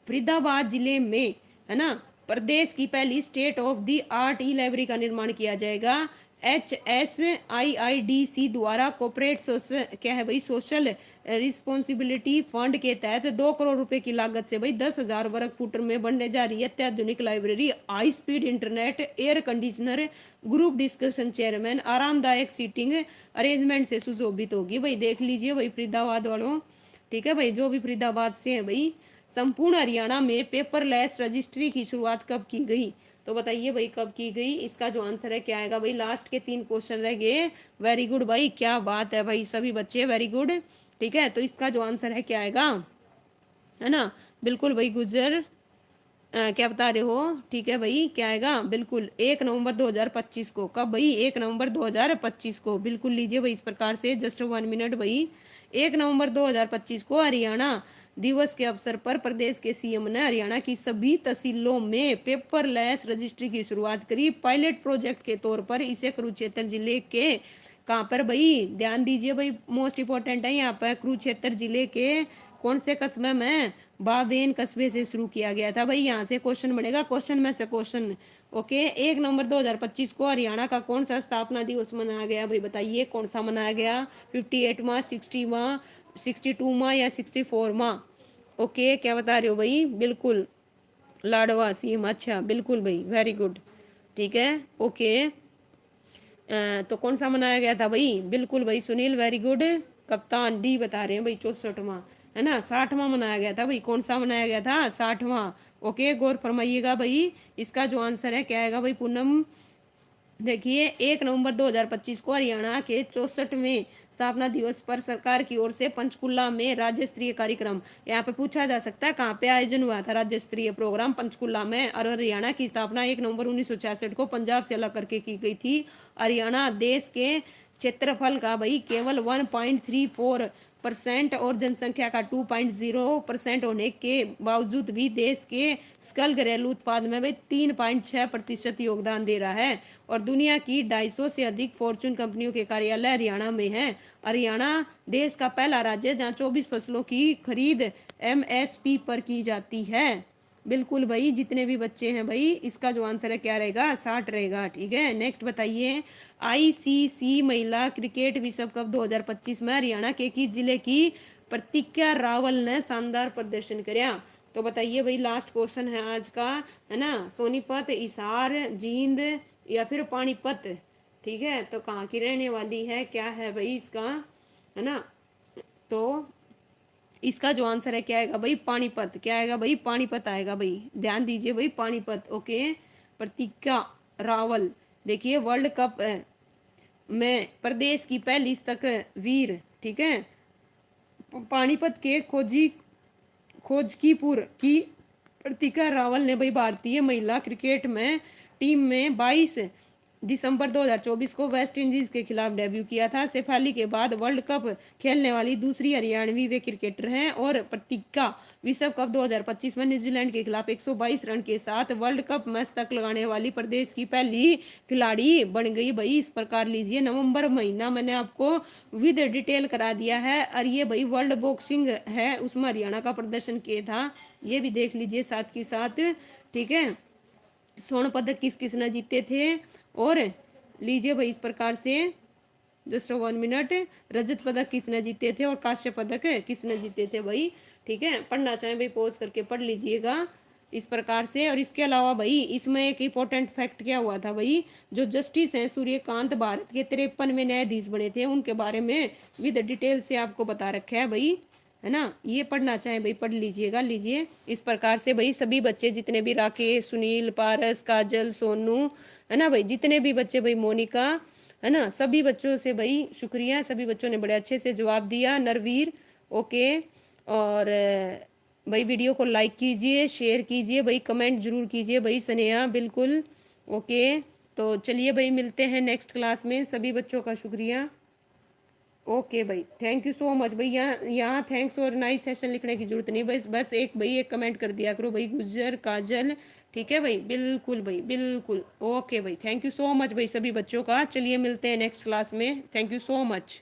फरीदाबाद जिले में, है ना, प्रदेश की पहली state of the art E library का निर्माण किया जाएगा। HSIIDC द्वारा कॉर्पोरेट सोशल, क्या है भाई, सोशल रिस्पॉन्सिबिलिटी फंड के तहत 2 करोड़ रुपए की लागत से भाई 10,000 वर्ग फुट में बनने जा रही है अत्याधुनिक library. High speed internet, air conditioner, group discussion chairman, आरामदायक सीटिंग अरेंजमेंट से सुशोभित होगी। भाई देख लीजिए भाई फरीदाबाद वालों, ठीक है भाई, जो भी फरीदाबाद से है भाई। संपूर्ण हरियाणा में पेपरलेस रजिस्ट्री की शुरुआत कब की गई? तो बताइए भाई कब की गई? इसका जो आंसर है क्या आएगा भाई? लास्ट के 3 क्वेश्चन रह गए। वेरी गुड भाई, क्या बात है भाई, सभी बच्चे वेरी गुड। ठीक है, तो इसका जो आंसर है क्या आएगा, है ना, बिल्कुल भाई गुजर, क्या बता रहे हो? ठीक है भाई, क्या आएगा? बिल्कुल 1 नवंबर 2025 को। कब भाई? 1 नवंबर 2025 को। बिल्कुल लीजिए भाई इस प्रकार से, जस्ट 1 मिनट भाई। 1 नवंबर 2025 को हरियाणा दिवस के अवसर पर प्रदेश के सीएम ने हरियाणा की सभी तहसीलों में पेपरलेस रजिस्ट्री की शुरुआत करी। पायलट प्रोजेक्ट के तौर पर इसे कुरुक्षेत्र जिले के, कहाँ पर भाई, ध्यान दीजिए भाई, मोस्ट इंपॉर्टेंट है यहाँ पर, कुरुक्षेत्र जिले के कौन से कस्बे में? बाबेन कस्बे से शुरू किया गया था भाई। यहाँ से क्वेश्चन बनेगा, क्वेश्चन में से क्वेश्चन। ओके, 1 नवंबर 2025 को हरियाणा का कौन सा स्थापना दिवस मनाया गया भाई? बताइए कौन सा मनाया गया? 58वां, 60वां, 62वां या 64वां? ओके, क्या बता रहे हो भाई? बिल्कुल लाडवा सीएम। अच्छा बिल्कुल भाई, वेरी गुड। ठीक है, ओके। तो कौन सा मनाया गया था भाई? बिल्कुल भाई सुनील, वेरी गुड। कप्तान डी बता रहे हैं भाई 64वां, है ना, 60वां मनाया गया था भाई। कौन सा मनाया गया था? 60वां। ओके, गौर फरमाइएगा भाई। इसका जो आंसर है क्या आएगा भाई? पूनम देखिए, 1 नवंबर 2025 को हरियाणा के 64वें स्थापना दिवस पर सरकार की ओर से पंचकुला में राज्य स्तरीय कार्यक्रम, यहाँ पे पूछा जा सकता है कहाँ पे आयोजन हुआ था राज्य स्तरीय प्रोग्राम? पंचकुला में। और हरियाणा की स्थापना 1 नवंबर 1966 को पंजाब से अलग करके की गई थी। हरियाणा देश के क्षेत्रफल का भाई केवल 1.34% और जनसंख्या का 2.0% होने के बावजूद भी देश के सकल घरेलू उत्पाद में भाई 3.6% योगदान दे रहा है। और दुनिया की 250 से अधिक फॉर्चून कंपनियों के कार्यालय हरियाणा में हैं। हरियाणा देश का पहला राज्य जहाँ 24 फसलों की खरीद MSP पर की जाती है। बिल्कुल भाई, जितने भी बच्चे हैं भाई, इसका जो आंसर है क्या रहेगा? 60 रहेगा। ठीक है, नेक्स्ट बताइए। ICC महिला क्रिकेट विश्व कप 2025 में हरियाणा के किस जिले की प्रतीक्षा रावल ने शानदार प्रदर्शन किया? तो बताइए भाई, लास्ट क्वेश्चन है आज का, है ना। सोनीपत, हिसार, जींद या फिर पानीपत? ठीक है, तो कहाँ की रहने वाली है, क्या है भाई इसका, है ना। तो इसका जो आंसर है क्या आएगा भाई? पानीपत। क्या आएगा भाई? पानीपत आएगा भाई, ध्यान दीजिए भाई, पानीपत। ओके, प्रतीक्षा रावल। देखिए, वर्ल्ड कप में प्रदेश की पहली तक वीर, ठीक है, पानीपत के खोजकीपुर की प्रतीक्षा रावल ने भाई भारतीय महिला क्रिकेट में टीम में 22 दिसंबर 2024 को वेस्ट इंडीज के खिलाफ डेब्यू किया था। शेफाली के बाद वर्ल्ड कप खेलने वाली दूसरी हरियाणवी वे क्रिकेटर हैं। और प्रतीक्षा विश्व कप 2025 में न्यूजीलैंड के खिलाफ 122 रन के साथ वर्ल्ड कप मैच तक लगाने वाली प्रदेश की पहली खिलाड़ी बन गई भाई। इस प्रकार लीजिए, नवंबर महीना मैंने आपको विद डिटेल करा दिया है। और ये भाई वर्ल्ड बॉक्सिंग है, उसमें हरियाणा का प्रदर्शन किया था, ये भी देख लीजिए साथ के साथ। ठीक है, स्वर्ण पदक किस किसने जीते थे? और लीजिए भाई इस प्रकार से, जस्ट 1 मिनट, रजत पदक किसने जीते थे और कांस्य पदक किसने जीते थे भाई? ठीक है, पढ़ना चाहें भाई पॉज करके पढ़ लीजिएगा इस प्रकार से। और इसके अलावा भाई इसमें एक इम्पोर्टेंट फैक्ट क्या हुआ था भाई, जो जस्टिस हैं सूर्यकांत भारत के 53वें न्यायाधीश बने थे, उनके बारे में विद डिटेल से आपको बता रखा है भाई, है ना। ये पढ़ना चाहें भाई पढ़ लीजिएगा। लीजिए इस प्रकार से भाई सभी बच्चे जितने भी, राकेश, सुनील, पारस, काजल, सोनू, है ना भाई, जितने भी बच्चे भाई, मोनिका, है ना, सभी बच्चों से भाई शुक्रिया, सभी बच्चों ने बड़े अच्छे से जवाब दिया। नरवीर, ओके। और भाई वीडियो को लाइक कीजिए, शेयर कीजिए भाई, कमेंट जरूर कीजिए भाई। स्नेहा, बिल्कुल ओके। तो चलिए भाई, मिलते हैं नेक्स्ट क्लास में। सभी बच्चों का शुक्रिया। ओके भाई, थैंक यू सो मच भाई। यहाँ थैंक्स और नाइस सेशन लिखने की जरूरत नहीं, बस एक भाई एक कमेंट कर दिया करो भाई, गुजर, काजल, ठीक है भाई, बिल्कुल भाई, बिल्कुल। ओके भाई, थैंक यू सो मच भाई सभी बच्चों का। चलिए मिलते हैं नेक्स्ट क्लास में। Thank you so much.